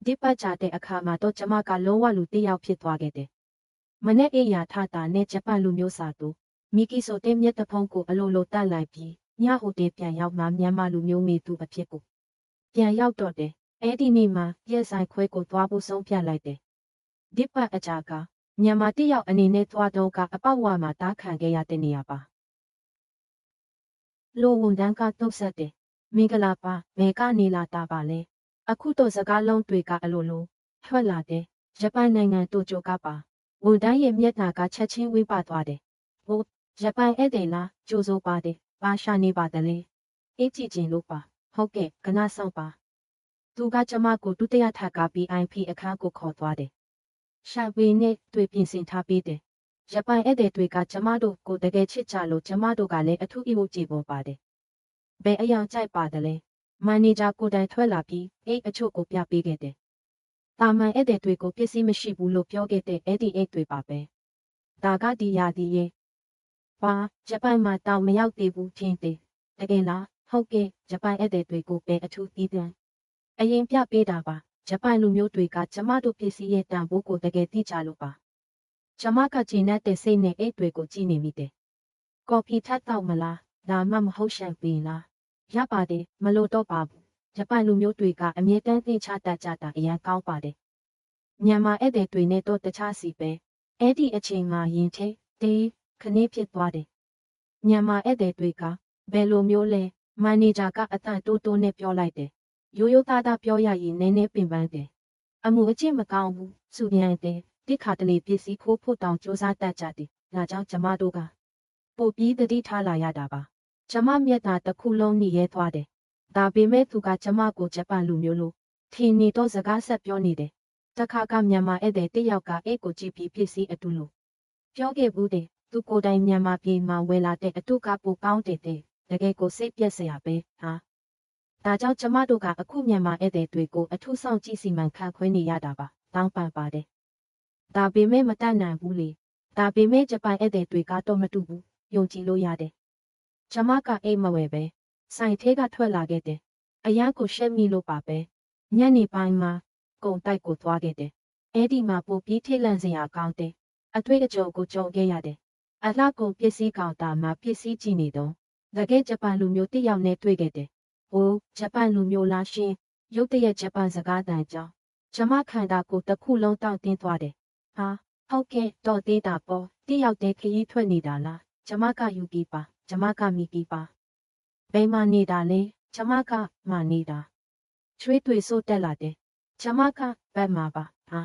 ဒီပတ်ကြတဲ့အခါမှာတော့ကျမကလုံးဝလူတစ်ယောက်ဖြစ်သွားခဲ့တယ်။မနေ့အေးရထတာနဲ့ဂျပန်လူမျိုးစာတူမီကီဆိုတဲ့မြက်တဖုံးကိုအလိုလိုတက်လိုက်ပြီးညဟိုတယ်ပြန်ရောက်မှမြန်မာလူမျိုးမိသူအဖြစ်ကိုပြန်ရောက်တော့တယ်။အဲ့ဒီနေ့မှာရက်ဆိုင်ခွဲကိုသွားဖို့ဆုံးဖြတ်လိုက်တယ်။ဒီပတ်အကြကမြန်မာတစ်ယောက်အနေနဲ့သွားတော့ကအပေါက်ဝါမှာတားခံခဲ့ရတဲ့နေရာပါ။လိုဝန်တန်းကတုတ်ဆက်တယ်။မင်္ဂလာပါဘယ်ကနေလာတာပါလဲ။အခုတော့စကားလုံးတွေကအလိုလိုထွက်လာတယ်။ဂျပန်နိုင်ငံတိုကျိုကပါဝန်တန်းရဲ့မျက်နှာကချက်ချင်းဝေးပသွားတယ်။ဟိုဂျပန်ဧည့်သည်လားကြိုးစိုးပါတယ်။ဘာရှာနေပါတယ်လဲ။အေးကြည့်ခြင်းလို့ပါ။ဟုတ်ကဲ့ခဏဆောင်ပါ။သူကကျမကိုဒုတိယထပ်က BIP အခန်းကိုခေါ်သွားတယ်။ရှာဝေးနဲ့တွေ့ပြင်ဆင်ထားပေးတယ်။ဂျပန်ဧည့်သည်တွေကကျမတို့ကိုတကယ်ချစ်ကြလို့ကျမတို့ကလည်းအထူးအဖို့ကြည့်ပေါ်ပါတယ်။ဘယ်အယောင်ကြိုက်ပါတယ်လဲ။မန်နေဂျာကိုတိုင်ထွက်လာပြီးအိတ်အချို့ကိုပြပေးခဲ့တယ်။တာမန်ဧည့်သည်တွေကိုပစ္စည်းမရှိဘူးလို့ပြောခဲ့တဲ့အဲ့ဒီအိတ်တွေပါပဲ။ဒါကဒီရာဒီရဲ့။ပါဂျပန်မှာတောင်မရောက်သေးဘူးထင်တယ်။တကယ်လားဟုတ်ကဲ့ဂျပန်ဧည့်သည်တွေကိုပဲအထူးတီးတန်းအရင်ပြပေးတာပါဂျပန်လူမျိုးတွေကကျမတို့ပစ္စည်းရဲ့တန်ဖိုးကိုတကယ်သိကြလို့ပါကျမကကျင်းတဲ့စိတ်နဲ့အိတ်တွေကိုကြည့်နေမိတယ်ကော်ဖီထပ်တော့မလားဒါမှမဟုတ်ရှမ်ပင်လားရပါတယ်မလို့တော့ပါဘူးဂျပန်လူမျိုးတွေကအမြဲတမ်းသိချတတ်ကြတာအရင်ကောင်းပါတယ်မြန်မာဧည့်သည်တွေနဲ့တော့တခြားစီပဲအဲ့ဒီအချိန်မှာရင်ထဲတေးခနေဖြစ်သွားတယ်မြန်မာဧည့်သည်တွေကဘယ်လိုမျိုးလဲမန်နေဂျာကအတန်တိုးတိုးနဲ့ပြောလိုက်တယ်ရိုးရိုးသားသားပြောရရင်နည်းနည်းပင်ပန်းတယ်အမှုအကျင့်မကောင်းဘူးစူပြန်တယ်တိခါတလေပစ္စည်းခိုးဖို့တောင်စူးစမ်းတတ်ကြတယ်ဒါကြောင့်ကျမတို့ကပို့ပြီးတတိထားလာရတာပါကျမမျက်နှာတစ်ခုလုံးနှိရဲသွားတယ်ဒါပေမဲ့သူကကျမကိုဂျပန်လူမျိုးလို့ထင်နေတော့စကားဆက်ပြောနေတယ်တခါကမြန်မာဧည့်သည်တစ်ယောက်ကအိတ်ကိုကြည့်ပြီးပစ္စည်းအတူလို့ပြောခဲ့ဘူးတယ်သူကိုယ်တိုင်မြန်မာပြည်မှာဝယ်လာတဲ့အတူကပိုကောင်းတယ်တကယ်ကိုစိတ်ပြက်စရာပဲဟာဒါကြောင့်ကျမတို့ကအခုမြန်မာဧည့်သည်တွေကိုအထူးဆောင်ကြည့်စီမံခန့်ခွဲနေရတာပါတောင်းပန်ပါတယ်ဒါပေမဲ့မတတ်နိုင်ဘူးလေဒါပေမဲ့ဂျပန်ဧည့်သည်တွေကတော့မတူဘူးယုံကြည်လို့ရတယ်ကျမကအိတ်မဝယ်ပဲဆိုင်ထဲကထွက်လာခဲ့တယ်အရာကိုရှက်မိလို့ပါပဲညနေပိုင်းမှာကုံတိုက်ကိုသွားခဲ့တယ်အဲ့ဒီမှာပိုပြီးထိတ်လန့်စရာကောင်းတယ်အတွေ့အကြုံကိုကြုံခဲ့ရတယ်အလှကုန်ပစ္စည်းကောင်တာမှာပစ္စည်းကြည့်နေတော့တကယ်ဂျပန်လူမျိုးတစ်ယောက်နဲ့တွေ့ခဲ့တယ်။အိုးဂျပန်လူမျိုးလားရှင်ရုတ်တရက်ဂျပန်စကားတန်ကြောင်းကျမခန္ဓာကိုယ်တစ်ခုလုံးတောင့်တင်းသွားတယ်။ဟာဟုတ်ကဲ့တော့သေးတာပေါ့တစ်ယောက်တည်းခရီးထွက်နေတာလားကျမကယူပြီးပါကျမကမိပြီးပါဘယ်မှာနေတာလဲကျမကမှနေတာချွေးတွေဆိုးတက်လာတယ်ကျမကဘက်မှာပါဟာ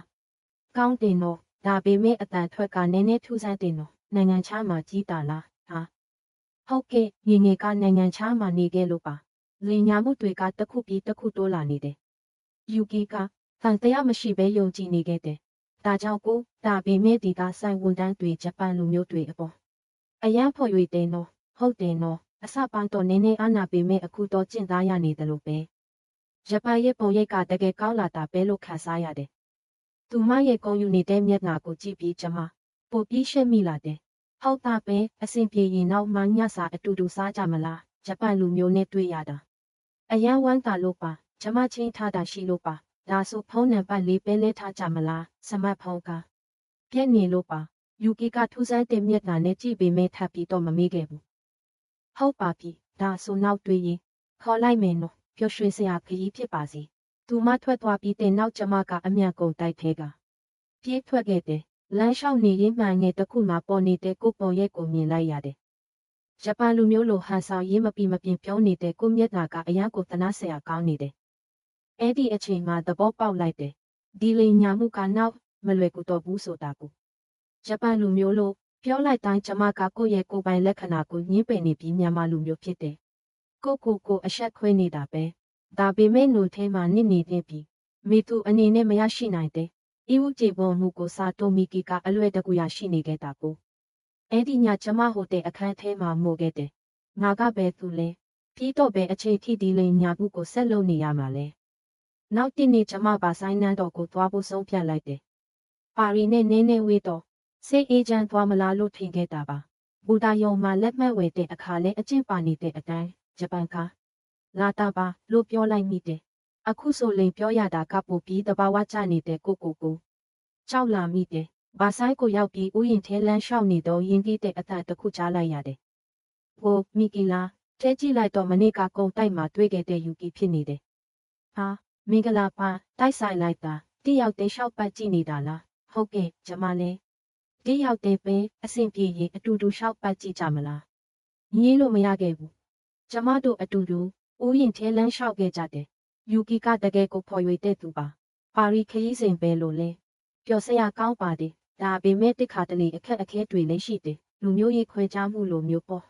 ကောင်းတယ်နော်ဒါပေမဲ့အတန်ထွက်ကနည်းနည်းထူးဆန်းတယ်နော်နိုင်ငံခြားမှာကြီးတာလားဟာဟုတ်ကဲ့ငငယ်ကနိုင်ငံခြားမှာနေခဲ့လို့ပါလင်ညာမှုတွေကတစ်ခုပြီးတစ်ခုတိုးလာနေတယ်ယူကီကတန်တရားမရှိဘဲယုံကြည်နေခဲ့တယ်ဒါကြောင့်ကိုဒါပေမဲ့ဒီကဆိုင်ဝန်တန်းတွေဂျပန်လူမျိုးတွေအပေါ်အရန်ဖော်ရွေတယ်နော်ဟုတ်တယ်နော်အစပိုင်းတော့နည်းနည်းအာနာပေမဲ့အခုတော့ကျင့်သားရနေတယ်လို့ပဲဂျပန်ရဲ့ပုံရိပ်ကတကယ်ကောင်းလာတာပဲလို့ခံစားရတယ်သူမရဲ့ကုန်ယူနေတဲ့မျက်နှာကိုကြည့်ပြီးကျမပိုပြီးရှက်မိလာတယ်ဟုတ်တာပဲအဆင်ပြေရင်နောက်မှညစာအတူတူစားကြမလားဂျပန်လူမျိုးနဲ့တွေ့ရတာအရန်ဝမ်းသာလို့ပါကျမချင်းထားတာရှိလို့ပါဒါဆိုဖုန်းနံပါတ်လေးပဲလဲထားကြမလားစမတ်ဖုန်းကပြက်နေလို့ပါယူကီကထူးဆန်းတဲ့မျက်နှာနဲ့ကြည့်ပေမဲ့ထပ်ပြီးတော့မမေ့ခဲ့ဘူးဟုတ်ပါပြီဒါဆိုနောက်တွေ့ရင်ခေါ်လိုက်မယ်နော်ပျော်ရွှင်စရာခရီးဖြစ်ပါစေသူမထွက်သွားပြီးတဲ့နောက်ကျမကအမြန်ကုန်တိုက်ထဲကပြေးထွက်ခဲ့တယ်လမ်းလျှောက်နေရင်မှန်ငယ်တစ်ခုမှပေါ်နေတဲ့ကိုပုံရဲ့ကိုမြင်လိုက်ရတယ်ဂျပန်လူမျိုးလိုဟန်ဆောင်ရေးမပြမပြင်းပြောနေတဲ့ကိုမျက်နှာကအရန်ကိုသနာဆရာကောင်းနေတယ်အဲ့ဒီအချိန်မှာသဘောပေါက်လိုက်တယ်ဒီလိန်ညာမှုကနောက်မလွယ်ကူတော့ဘူးဆိုတာကိုဂျပန်လူမျိုးလိုပြောလိုက်တိုင်းကျမကကိုယ့်ရဲ့ကိုယ်ပိုင်လက္ခဏာကိုညှင်းပယ်နေပြီးမြန်မာလူမျိုးဖြစ်တယ် ကိုအဆက်ခွဲနေတာပဲဒါပေမဲ့နိုထဲမှာနစ်နေတဲ့ပြီမေသူအနေနဲ့မရရှိနိုင်တဲ့ဤဥကျေပေါ်မှုကိုစာတိုမီကီကအလွဲတကူရရှိနေခဲ့တာကိုအဲ့ဒီညကျမဟိုတဲ့အခန်းထဲမှာမို့ခဲ့တယ်ငါကပဲသူလဲပြီးတော့ပဲအချိန်ထိဒီလိန်ညာဘူးကိုဆက်လုပ်နေရမှာလဲနောက်တစ်နေ့ကျမပါဆိုင်နန်းတော်ကိုသွားဖို့ဆုံးဖြတ်လိုက်တယ်ပါရီနဲ့နင်းနေဝေးတော့စေးအေးချမ်းသွားမလားလို့ထင်ခဲ့တာပါဘူတာယုံမှာလက်မှတ်ဝယ်တဲ့အခါလဲအကျင့်ပါနေတဲ့အတိုင်းဂျပန်ကလာတာပါလို့ပြောလိုက်မိတယ်အခုဆိုလိန်ပြောရတာကပိုပြီးတဘာဝကျနေတဲ့ကိုကြောက်လာမိတယ်ဘာဆိုင်ကိုရောက်ပြီးဥယျာဉ်ထဲလမ်းလျှောက်နေတော့ရင်းပြီးတဲ့အသက်တစ်ခုကြားလိုက်ရတယ်ဟိုမီကီလာထဲကြည့်လိုက်တော့မနေ့ကကုံတိုက်မှာတွေ့ခဲ့တဲ့ယူကီဖြစ်နေတယ်ဟာမင်္ဂလာပါတိုက်ဆိုင်လိုက်တာတယောက်တည်းလျှောက်ပတ်ကြည့်နေတာလားဟုတ်ကဲ့ကျမလဲတယောက်တည်းပဲအဆင်ပြေရင်အတူတူလျှောက်ပတ်ကြည့်ကြမလားငင်းလို့မရခဲ့ဘူးကျမတို့အတူတူဥယျာဉ်ထဲလမ်းလျှောက်ခဲ့ကြတယ်ယူကီကတကယ်ကိုဖော်ရွေတဲ့သူပါပါရီခရီးစဉ်ပဲလို့လဲပျော်စရာကောင်းပါတယ်ဒါပေမဲ့တစ်ခါတလေအခက်အခဲတွေလည်းရှိတယ်လူမျိုးရေးခွဲခြားမှုလိုမျိုးပေါ့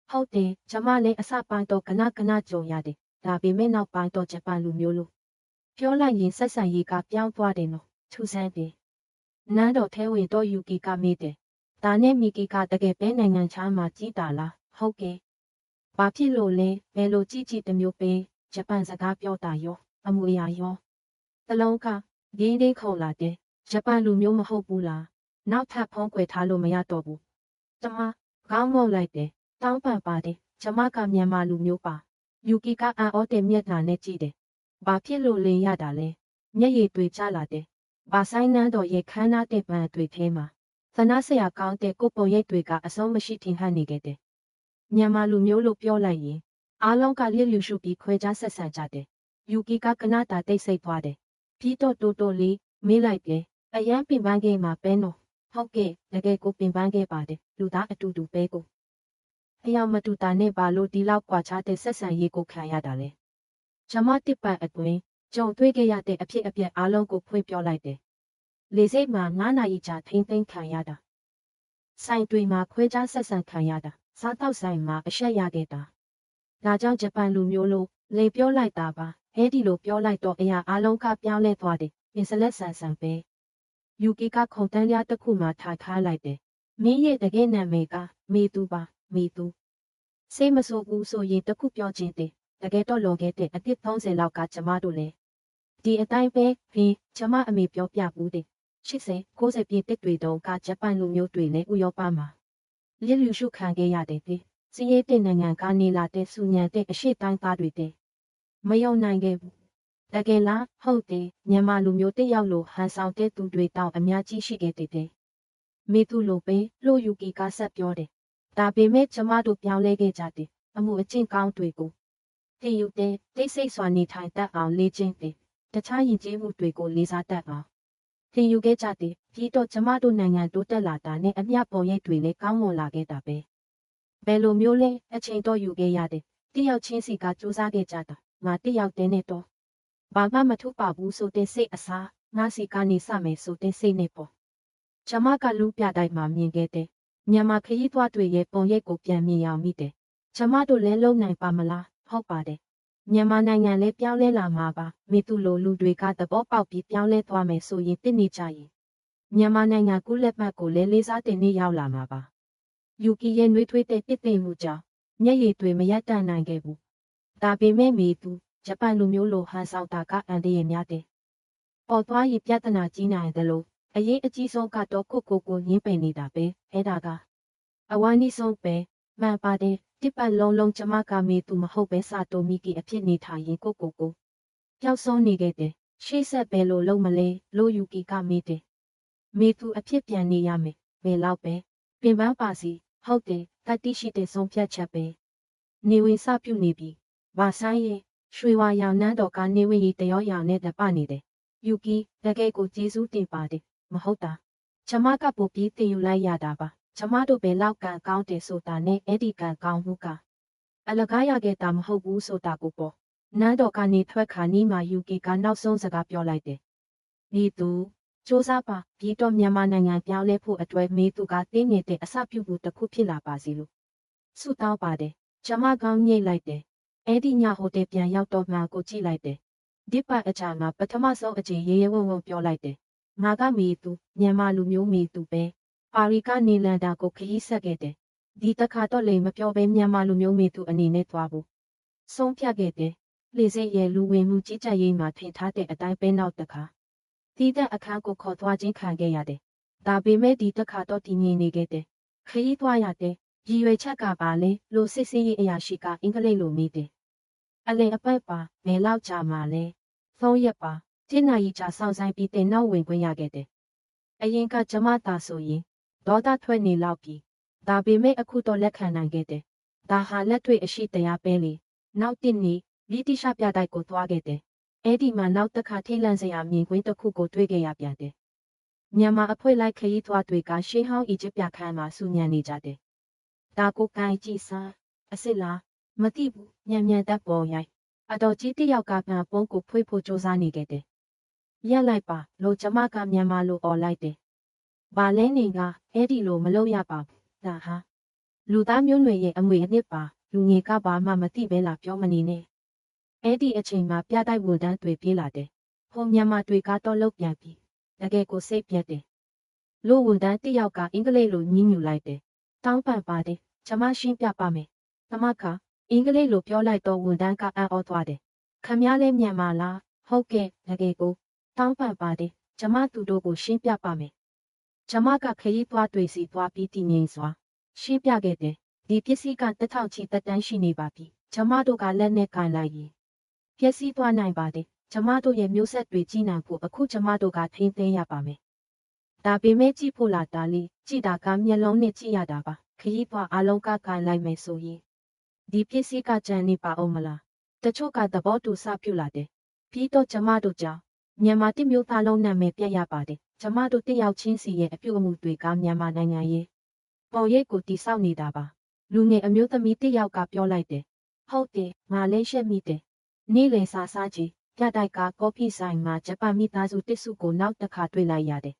ဟုတ်တယ်ကျမလည်းအစပိုင်းတော့ကနကြုံရတယ်ဒါပေမဲ့နောက်ပိုင်းတော့ဂျပန်လူမျိုးလို့ပြောလိုက်ရင်ဆက်ဆံရေးကပြောင်းသွားတယ်နော်ထူးဆန်းတယ်နန်းတော်ထဲဝင်တော့ယူကီကမေးတယ်ဒါနဲ့မီကီကတကယ်ပဲနိုင်ငံခြားမှာကြီးတာလားဟုတ်ကဲ့ဘာဖြစ်လို့လဲဘယ်လိုကြီးတမျိုးပဲဂျပန်စကားပြောတာရောအမူအရာရောတလုံးကရင်းလေးခုန်လာတယ်ဂျပန်လူမျိုးမဟုတ်ဘူးလားနောက်ထပ်ဖုံးကွယ်ထားလို့မရတော့ဘူးကျမခေါင်းငုံလိုက်တယ်တောင်းပန်ပါတယ်ကျမကမြန်မာလူမျိုးပါယူကီကအံ့ဩတဲ့မျက်နှာနဲ့ကြည့်တယ်ဘာဖြစ်လို့လင်းရတာလဲမျက်ရည်တွေကျလာတယ်ဘာဆိုင်နန်းတော်ရဲ့ခမ်းနားတဲ့ပန်းတွေထဲမှာသနာဆရာကောင်းတဲ့ကိုပုံရိပ်တွေကအဆုံးမရှိထင်ဟပ်နေခဲ့တယ်မြန်မာလူမျိုးလို့ပြောလိုက်ရင်အားလုံးကလျက်လျူရှုပြီးခွဲခြားဆက်ဆံကြတယ်ယူကီကကနတာတိတ်ဆိတ်သွားတယ်ပြီးတော့တိုးလေးမေးလိုက်တယ်အရန်ပင်ပန်းခဲ့မှာပဲနော်ဟုတ်ကဲ့တကယ်ကိုပင်ပန်းခဲ့ပါတယ်လူသားအတူတူပဲကိုအယောင်မတူတာနဲ့ဘာလို့ဒီလောက်ကွာခြားတဲ့ဆက်ဆံရေးကိုခံရတာလဲကျမတစ်ပတ်အတွင်းကြုံတွေ့ခဲ့ရတဲ့အဖြစ်အပျက်အားလုံးကိုဖွင့်ပြောလိုက်တယ်လေစိတ်မှာ9 နာရီကြာထိမ့်သိမ်းခံရတာဆိုင်တွေမှာခွဲခြားဆက်ဆံခံရတာစားတောက်ဆိုင်မှာအရှက်ရခဲ့တာဒါကြောင့်ဂျပန်လူမျိုးလို့လေပြောလိုက်တာပါအဲ့ဒီလိုပြောလိုက်တော့အရာအားလုံးကပြောင်းလဲသွားတယ်ပင်စလက်ဆန်ဆန်ပဲယူကီကခုံတန်းရတစ်ခုမှထားထားလိုက်တယ်မင်းရဲ့တကယ်နာမည်ကမေသူပါမေသူစိတ်မဆိုးဘူးဆိုရင်တစ်ခုပြောချင်းတယ်တကယ်တော့လောခဲ့တဲ့အတစ်30လောက်ကကျမတို့လဲဒီအတိုင်းပဲဖင်းကျမအမေပြောပြဘူးတယ်80 90ပြည့်တက်တွေတုန်းကဂျပန်လူမျိုးတွေနဲ့ဥရောပမှာလျက်လျူရှုခံခဲ့ရတယ်တဲ့စီးရဲတဲ့နိုင်ငံကနေလာတဲ့စူညံတဲ့အရှိတိုင်းသားတွေတဲ့မယုံနိုင်ခဲ့ဘူးတကယ်လားဟုတ်တယ်မြန်မာလူမျိုးတစ်ယောက်လိုဟန်ဆောင်တဲ့သူတွေတောင်အများကြီးရှိခဲ့တဲ့မေသူလိုပဲလို့ယူကီကဆက်ပြောတယ်ဒါပေမဲ့ကျမတို့ပြောင်းလဲခဲ့ကြတယ်အမှုအကျင့်ကောင်းတွေကိုတည်ယူတဲ့တိတ်ဆိတ်စွာနေထိုင်တတ်အောင်လေ့ကျင့်တယ်တခြားယဉ်ကျေးမှုတွေကိုလေးစားတတ်အောင်သင်ယူခဲ့ကြတယ်ပြီးတော့ကျမတို့နိုင်ငံတိုးတက်လာတာနဲ့အမျှပုံရိပ်တွေလည်းကောင်းမွန်လာခဲ့တာပဲဘယ်လိုမျိုးလဲအချိန်တော့ယူခဲ့ရတယ်တယောက်ချင်းစီကစူးစမ်းခဲ့ကြတာငါတယောက်တည်းနဲ့တော့ဘာမှမထူပါဘူးဆိုတဲ့စိတ်အစားငါစီကနေစမယ်ဆိုတဲ့စိတ်နဲ့ပေါ့ကျမကလူပြတိုင်းမှာမြင်ခဲ့တဲ့မြန်မာခရီးသွားတွေရဲ့ပုံရိပ်ကိုပြန်မြင်ရမိတယ်ကျမတို့လည်းလုံနိုင်ပါမလားဟုတ်ပါတယ်မြန်မာနိုင်ငံလည်းပြောင်းလဲလာမှာပါမိသူလိုလူတွေကသဘောပေါက်ပြီးပြောင်းလဲသွားမယ်ဆိုရင်သိနေကြရင်မြန်မာနိုင်ငံကုလက်မှတ်ကိုလည်းလေးစားတင်နေရောက်လာမှာပါယူကီရဲ့နှွေးထွေးတဲ့တစ်သိမ့်မှုကြောင့်မျက်ရည်တွေမရပ်တန့်နိုင်ခဲ့ဘူးဒါပေမဲ့မိသူဂျပန်လူမျိုးလိုဟန်ဆောင်တာကအန်တရများတယ်ပေါ်သွားရင်ပြဿနာကြီးနိုင်တယ်လို့အရေးအကြီးဆုံးကတော့ကိုညင်းပယ်နေတာပဲအဲ့ဒါကအဝိုင်းနီးဆုံးပဲမှန်ပါတယ်တစ်ပတ်လုံးကျမကမေသူမဟုတ်ပဲစာတိုမီကီအဖြစ်နေထိုင်ရင်ကိုပျောက်ဆုံးနေခဲ့တယ်ရှေ့ဆက်ပဲလို့လုံးမလဲလို့ယူကီကမေးတယ်မေသူအဖြစ်ပြန်နေရမယ်ဘယ်လောက်ပဲပင်ပန်းပါစီဟုတ်တယ်တတိရှိတဲ့ဆုံးဖြတ်ချက်ပဲနေဝင်စပြုနေပြီဘာဆိုင်ရဲ့ရွှေဝါရောင်နန်းတော်ကနေဝင်ရီတရောရောင်နဲ့တပနေတယ်ယူကီတကယ်ကိုကျေးဇူးတင်ပါတယ်မဟုတ်တာကျမကပို့ပြီးတင်ယူလိုက်ရတာပါကျမတို့ပဲလောက်ကံကောင်းတယ်ဆိုတာနဲ့အဲ့ဒီကံကောင်းမှုကအလကားရခဲ့တာမဟုတ်ဘူးဆိုတာကိုပေါ့နန်းတော်ကနေထွက်ခါနီးမှာယူကီကနောက်ဆုံးစကားပြောလိုက်တယ်ဒီသူစူးစမ်းပါပြီးတော့မြန်မာနိုင်ငံပြောင်းလဲဖို့အတွက်မေသူကတင်းနေတဲ့အစပြုမှုတစ်ခုဖြစ်လာပါစီလို့ဆုတောင်းပါတယ်ကျမကောင်းညိတ်လိုက်တယ် အဲဒီညဟိုတယ်ပြန်ရောက်တော့မှကိုကြည့်လိုက်တယ်ဒီပတ်အချာမှာပထမဆုံးအကြိမ်ရေရဲဝံ့ဝံ့ပြောလိုက်တယ်ငါကမီသူမြန်မာလူမျိုးမီသူပဲပါရီကနေလန်ဒါကိုခရီးဆက်ခဲ့တယ်ဒီတခါတော့လေမပြောဘဲမြန်မာလူမျိုးမီသူအနေနဲ့သွားဖို့ဆုံးဖြတ်ခဲ့တယ်လေစိတ်ရဲ့လူဝင်မှုကြီးကြပ်ရေးမှာထင်ထားတဲ့အတိုင်းပဲနောက်တခါဒီတဲ့အခန်းကိုခေါ်သွားခြင်းခံခဲ့ရတယ်ဒါပေမဲ့ဒီတခါတော့တည်ငြိမ်နေခဲ့တယ်ခရီးသွားရတယ်ရည်ရွယ်ချက်ကပါလေလိုစစ်စစ်ရေးအရာရှိကအင်္ဂလိပ်လိုမိတယ်အလင်အပတ်ပါဘယ်လောက်ကြာမှလဲ3ရက်ပါ7နာရီကြာဆောင်ဆိုင်ပြီးတင်နောက်ဝင်ခွင့်ရခဲ့တယ်အရင်ကကျမသာဆိုရင်ဒေါသထွက်နေလောက်ပြီဒါပေမဲ့အခုတော့လက်ခံနိုင်ခဲ့တယ်ဒါဟာလက်တွေ့အရှိတရားပဲလေနောက်တစ်နေ့ဗြိတိရှပြတိုက်ကိုသွားခဲ့တယ်အဲ့ဒီမှာနောက်တစ်ခါထိတ်လန့်စရာမြင်ကွင်းတစ်ခုကိုတွေ့ခဲ့ရပြန်တယ်မြန်မာအဖွဲ့လိုက်ခရီးသွားတွေကရှေးဟောင်းအီဂျစ်ပြခန်းမှာစူညံနေကြတယ်ဒါကိုကိုင်းကြည့်စမ်းအစ်စ်လားမသိဘူးညံ့ညံ့တက်ပေါ်ရိုက်အတော်ကြီးတစ်ယောက်ကပုံကိုဖွေးဖို့စူးစမ်းနေခဲ့တယ်ရက်လိုက်ပါလို့ကျမကမြန်မာလိုអော်လိုက်တယ်ဘာလဲနေကအဲ့ဒီလိုမလုပ်ရပါဘူးဒါဟာလူသားမျိုးနွယ်ရဲ့အမွေအနှစ်ပါလူငယ်ကဘာမှမသိပဲလားပြောမနေနဲ့အဲ့ဒီအချိန်မှာပြတိုက်ဝန်တန်းတွေပြေးလာတယ်ဟိုမြန်မာတွေကတော့လုတ်ပြန်ပြီတကယ်ကိုစိတ်ပြတ်တယ်လို့ဝန်တန်းတစ်ယောက်ကအင်္ဂလိပ်လိုညှင်းညူလိုက်တယ်တောင်းပန်ပါတယ်ကျမရှင်းပြပါမယ်သမကအင်္ဂလိပ်လိုပြောလိုက်တော့ဝန်တန်းကအံ့ဩသွားတယ်ခမည်းလဲမြန်မာလားဟုတ်ကဲ့တကယ်ကိုတောင်းပန်ပါတယ်ကျမသူတို့ကိုရှင်းပြပါမယ်ကျမကခရီးသွားတွေစီသွားပြီးတည်ငြိမ်စွာရှင်းပြခဲ့တယ်ဒီပစ္စည်းကတစ်ထောင်ချီတက်တန်းရှိနေပါပြီကျမတို့ကလက်နဲ့ကင်လိုက်ရင်ပျက်စီးသွားနိုင်ပါတယ်ကျမတို့ရဲ့မျိုးဆက်တွေကြီးနိုင်ဖို့အခုကျမတို့ကထိန်းသိမ်းရပါမယ်ဒါပေမဲ့ကြည့်ဖို့လာတာလေကြည့်တာကမျက်လုံးနဲ့ကြည့်ရတာပါခရီးသွားအလုံးကကင်လိုက်မယ်ဆိုရင်ဒီပစ္စည်းကကြံနေပါအောင်မလားတချို့ကသဘောတူစပြုလာတယ်ပြီးတော့ကျမတို့ကြောင့်မြန်မာတစ်မျိုးသားလုံးနာမည်ပြတ်ရပါတယ်ကျမတို့တယောက်ချင်းစီရဲ့အပြုအမူတွေကမြန်မာနိုင်ငံရဲ့ပေါ်ရိပ်ကိုတိဆောက်နေတာပါလူငယ်အမျိုးသမီးတစ်ယောက်ကပြောလိုက်တယ်ဟုတ်တယ်ငါလည်းရှက်မိတယ်နေ့လယ်စာစားကြည့်ပြတိုက်ကကော်ဖီဆိုင်မှာဂျပန်မိသားစုတစ်စုကိုနောက်တစ်ခါတွေ့လိုက်ရတယ်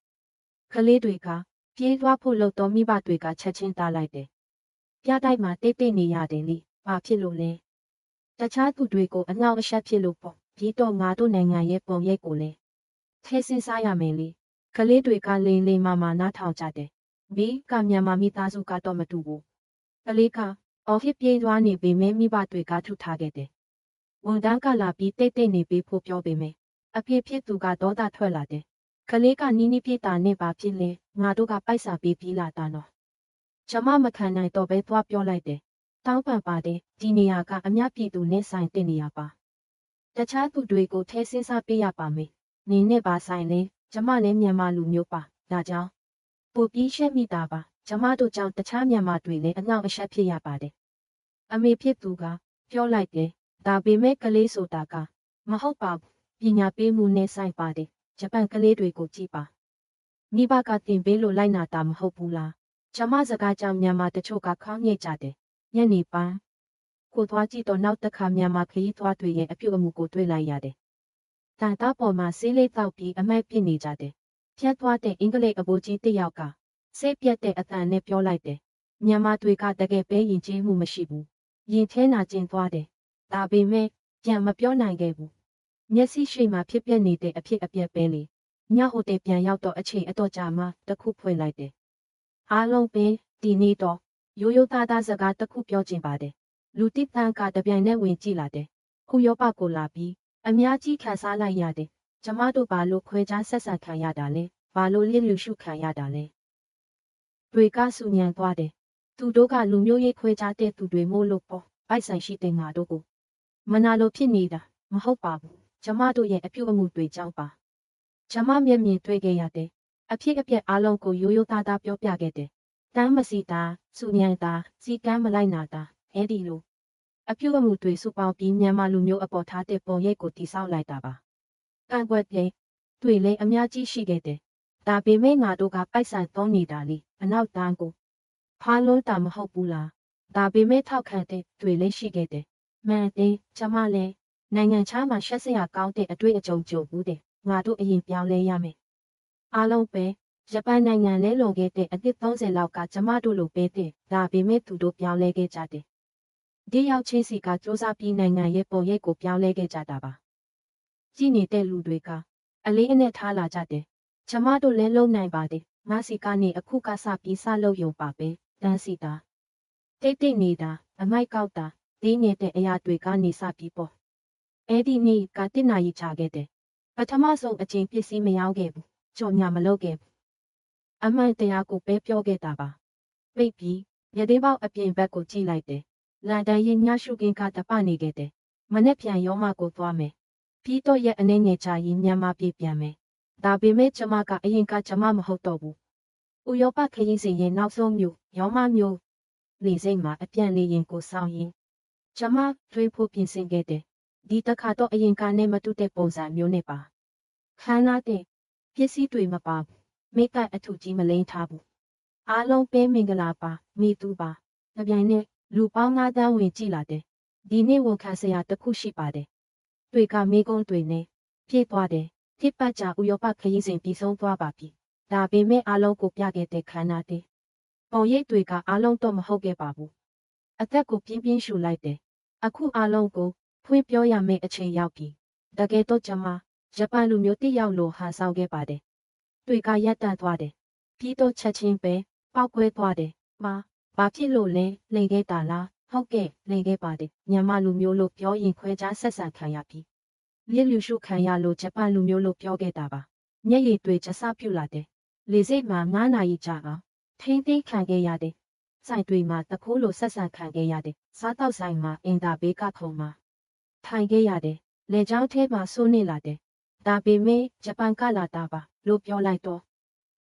ကလေးတွေကပြေးသွားဖို့လို့တော်မိဘတွေကချက်ချင်းတားလိုက်တယ်ပြတိုက်မှာတိတ်တိတ်နေရတယ်လေဘာဖြစ်လို့လဲတခြားသူတွေကိုအငေါ့အရှက်ဖြစ်လို့ပေါ့ပြီးတော့ငါတို့နိုင်ငံရဲ့ပုံရိပ်ကိုလည်းထဲစင်းစားရမယ်လေကလေးတွေကလိန်လိန်မာမာနားထောင်ကြတယ်ဘီကမြန်မာမိသားစုကတော့မတူဘူးကလေးကအော်ဟစ်ပြေးသွားနေပေမဲ့မိဘတွေကထုထားခဲ့တယ်ဝန်တန်းကလာပြီးတိတ်တိတ်နေပြီးဖို့ပြောပေမဲ့အဖေဖြစ်သူကဒေါသထွက်လာတယ်ကလေးကနီးနီးပြေးတာနဲ့ပါဖြစ်လဲငါတို့ကပိုက်စာပေးပြီးလာတာနော်ကျမမခံနိုင်တော့ပဲသွားပြောလိုက်တယ်တောင်းပန်ပါတယ်ဒီနေရာကအများပြည်သူနဲ့ဆိုင်တဲ့နေရာပါတခြားသူတွေကိုထဲစင်းစားပေးရပါမယ်နေနဲ့ပါဆိုင်လဲကျမလည်းမြန်မာလူမျိုးပါဒါကြောင့်ပိုပြီးရှက်မိတာပါကျမတို့ကြောင့်တခြားမြန်မာတွေလည်းအငေါ့အရှက်ဖြစ်ရပါတယ်အမေဖြစ်သူကပြောလိုက်တယ်ဒါပေမဲ့ကလေးဆိုတာကမဟုတ်ပါဘူးပညာပေးမှုနဲ့ဆိုင်ပါတယ်ဂျပန်ကလေးတွေကိုကြည့်ပါမိဘကတင်ပေးလို့လိုက်နာတာမဟုတ်ဘူးလားကျမစကားကြောင့်မြန်မာတချို့ကခေါင်းညိတ်ကြတယ်ညနေပိုင်းကိုသွားကြည့်တော့နောက်တစ်ခါမြန်မာခရီးသွားတွေရဲ့အပြုအမူကိုတွေ့လိုက်ရတယ်တန်တာပေါ်မှာဆေးလေးတောက်ပြီးအမိုက်ပြစ်နေကြတယ်ဖြတ်သွားတဲ့အင်္ဂလိပ်အဘိုးကြီးတစ်ယောက်ကစိတ်ပြတ်တဲ့အတန်နဲ့ပြောလိုက်တယ်မြန်မာတွေကတကယ်ပဲယဉ်ကျေးမှုမရှိဘူးရင်ထဲနာကျင်သွားတယ်ဒါပေမဲ့ပြန်မပြောနိုင်ခဲ့ဘူးမျက်စိရှိမှဖြစ်ပျက်နေတဲ့အဖြစ်အပျက်ပဲလေညဟိုတယ်ပြန်ရောက်တော့အချိန်အတော်ကြာမှတခုဖွင့်လိုက်တယ်အားလုံးပဲဒီနေ့တော့ရိုးရိုးသားသားစကားတခုပြောချင်ပါတယ်လူတိတန်းကတပြိုင်နက်ဝင်ကြည့်လာတယ်ခုရောပကိုလာပြီးအများကြီးခံစားလိုက်ရတယ်ကျမတို့ဘာလို့ခွဲခြားဆက်ဆံခံရတာလဲဘာလို့လစ်လျူရှုခံရတာလဲတွေကဆူညံသွားတယ်သူတို့ကလူမျိုးရေးခွဲခြားတဲ့သူတွေမို့လို့ပေါ့ပိုက်ဆိုင်ရှိတဲ့ငါတို့ကိုမနာလို့ဖြစ်နေတာမဟုတ်ပါဘူးကျမတို့ရဲ့အပြုအမူတွေကြောင့်ပါကျမမျက်မြင်တွေ့ခဲ့ရတဲ့အဖြစ်အပျက်အလုံးကိုရိုးရိုးသားသားပြောပြခဲ့တယ်တမ်းမစီတာဆူညံတာစီကမ်းမလိုက်နာတာအဲ့ဒီလိုအပြုအမူတွေစုပေါင်းပြီးမြန်မာလူမျိုးအပေါ်ထားတဲ့ပုံရိပ်ကိုတိဆောက်လိုက်တာပါကန့်ကွက်တဲ့တွေလည်းအများကြီးရှိခဲ့တယ်ဒါပေမဲ့ငါတို့ကပိုက်ဆံသုံးနေတာလေအနောက်တန်းကိုဖားလုံးတာမဟုတ်ဘူးလားဒါပေမဲ့ထောက်ခံတဲ့တွေလည်းရှိခဲ့တယ်မှန်တယ်ကျမလည်းနိုင်ငံခြားမှာရှက်စရာကောင်းတဲ့အတွေ့အကြုံကြုံဘူးတယ်ငါတို့အရင်ပြောင်းလဲရမယ်အားလုံးပဲဂျပန်နိုင်ငံလဲလွန်ခဲ့တဲ့အနှစ်30လောက်ကကျမတို့လိုပဲတဲ့ဒါပေမဲ့သူတို့ပြောင်းလဲခဲ့ကြတယ် ဒီရောက်ချင်းစီကစ조사ပြီးနိုင်ငံရဲ့ပုံရိပ်ကိုပြောင်းလဲခဲ့ကြတာပါကြည်နေတဲ့လူတွေကအလေးအနက်ထားလာကြတယ်ကျမတို့လည်းလုံနိုင်ပါတယ်ငါစီကနေအခုကစပြီးစလုပ်ရုံပါပဲတန်းစီတာတိတ်တိတ်နေတာအမိုက်ကောက်တာဒီနေတဲ့အရာတွေကနေစပြီးပေါ့အဲ့ဒီနေ့ကတစ်နာရီချခဲ့တယ်ပထမဆုံးအချိန်ပစ္စည်းမရောက်ခဲ့ဘူးကြော်ညာမလုပ်ခဲ့ဘူးအမှန်တရားကိုပဲပြောခဲ့တာပါပိတ်ပြီးရသေးပေါက်အပြင်ဘက်ကိုကြည့်လိုက်တယ်လန်ဒန်ရင်ညရှုကင်းကတပနေခဲ့တယ်မနေ့ပြန်ရောမကိုသွားမယ်ပြီးတော့ရဲ့အနေငယ်ချရင်မြန်မာပြည်ပြန်မယ်ဒါပေမဲ့ကျမကအရင်ကကျမမဟုတ်တော့ဘူးဥရောပခရီးစဉ်ရဲ့နောက်ဆုံးမြို့ရောမမြို့လေစိတ်မှာအပြန်လေရင်ကိုဆောင်ရင်ကျမတွေးဖို့ပြင်ဆင်ခဲ့တယ်ဒီတစ်ခါတော့အရင်ကနဲ့မတူတဲ့ပုံစံမျိုးနဲ့ပါခန္ဓာတဲ့ပစ္စည်းတွေမပါဘူးမိကအထူးကြီးမလိမ့်ထားဘူးအားလုံးပဲမင်္ဂလာပါမိသူပါတပြိုင်နက်လူပေါင်း9တန်းဝင်ကြည့်လာတယ်ဒီနေ့ဝန်ခံစရာတစ်ခုရှိပါတယ်တွေကမိကုန်းတွေနဲ့ပြည့်သွားတယ်တစ်ပတ်ကြာဥရောပခရီးစဉ်ပြီးဆုံးသွားပါပြီဒါပေမဲ့အားလုံးကိုပြခဲ့တဲ့ခန္ဓာတဲ့ပုံရိပ်တွေကအားလုံးတော့မဟုတ်ခဲ့ပါဘူးအသက်ကိုပြင်းပြင်းရှူလိုက်တယ်အခုအားလုံးကိုဖွင့်ပြောရမယ့်အချိန်ရောက်ပြီတကယ်တော့ကျမဂျပန်လူမျိုးတစ်ယောက်လိုဟန်ဆောင်ခဲ့ပါတယ်တွေကရပ်တန့်သွားတယ်ပြီးတော့ချက်ချင်းပဲပောက်ကွဲသွားတယ်ဘာဖြစ်လို့လဲလိန်ခဲ့တာလားဟုတ်ကဲ့လိန်ခဲ့ပါတယ်မြန်မာလူမျိုးလို့ပြောရင်ခွဲခြားဆက်ဆံခံရပြီမြစ်လူရှုခံရလို့ဂျပန်လူမျိုးလို့ပြောခဲ့တာပါမျက်ရည်တွေကျဆပြူလာတယ်လေစိတ်မှာ9နာရီကြာအောင်ထိမ့်သိမ်းခံခဲ့ရတယ်ဆိုင်တွေမှာတခိုးလိုဆက်ဆံခံခဲ့ရတယ်စားတောက်ဆိုင်မှာအင်တာဘေးကခုံမှာထိုင်ခဲ့ရတယ်လေကြောင်းထဲမှာစိုးနေလာတယ်ဒါပေမဲ့ဂျပန်ကလာတာပါလို့ပြောလိုက်တော့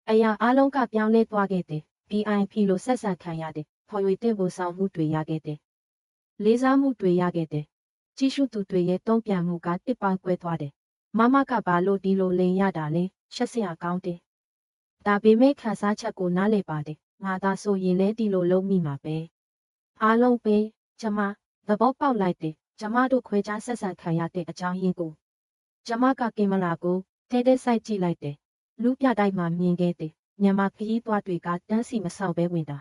အရာအလုံးကပြောင်းလဲသွားခဲ့တယ် VIP လို့ဆက်ဆံခံရတယ်ဖော်ရွေတဲ့ဝန်ဆောင်မှုတွေရခဲ့တယ်လေးစားမှုတွေရခဲ့တယ်ကြည့်ရှုသူတွေရဲ့တုံ့ပြန်မှုကတစ်ပေါင်းကွဲသွားတယ်မမကဘာလို့ဒီလိုလိန်ရတာလဲရှက်စရာကောင်းတယ်ဒါပေမဲ့ခန်းစားချက်ကိုနားလည်ပါတယ်ငါသာဆိုရင်လည်းဒီလိုလုံးမိမှာပဲအားလုံးပဲကျမသဘောပေါက်လိုက်တယ်ကျမတို့ခွဲခြားဆက်ဆံခံရတဲ့အကြောင်းရင်းကိုကျမကကင်မရာကိုထဲထဲစိုက်ကြည့်လိုက်တယ်လူပြတိုင်းမှာမြင်ခဲ့တယ်မြန်မာခရီးသွားတွေကတန်းစီမဆောင်ပဲဝင်တာ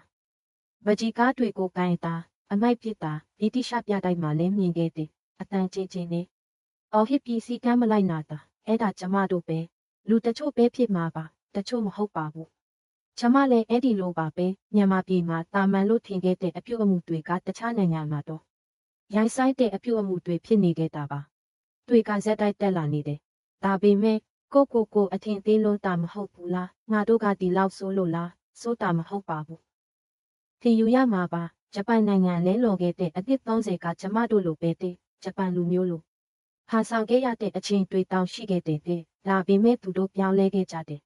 ဗကြီးကားတွေကိုကိုင်းတာအမိုက်ပစ်တာဒီတိရှပြတိုင်းမှာလည်းမြင်ခဲ့တယ်အတန်ချင်းချင်းနဲ့အော်ဟစ်ပြီးစီကမ်းမလိုက်နာတာအဲ့ဒါကျမတို့ပဲလူတချို့ပဲဖြစ်မှာပါတချို့မဟုတ်ပါဘူးကျမလည်းအဲ့ဒီလိုပါပဲမြန်မာပြည်မှာတာမန်လို့ထင်ခဲ့တဲ့အပြုအမူတွေကတခြားနိုင်ငံမှာတော့ရိုင်းဆိုင်တဲ့အပြုအမူတွေဖြစ်နေခဲ့တာပါတွေကဇက်တိုက်တက်လာနေတယ်ဒါပေမဲ့ကိုအထင်သေးလို့တာမဟုတ်ဘူးလားငါတို့ကဒီလောက်ဆိုးလို့လားစိုးတာမဟုတ်ပါဘူးထင်ယူရမှာပါဂျပန်နိုင်ငံလဲလော်ခဲ့တဲ့အနှစ်30ကကျမတို့လိုပဲတဲ့ဂျပန်လူမျိုးလိုဟာဆောင်ခဲ့ရတဲ့အချင်းတွေတောင်ရှိခဲ့တဲ့ဒါပေမဲ့သူတို့ပြောင်းလဲခဲ့ကြတယ်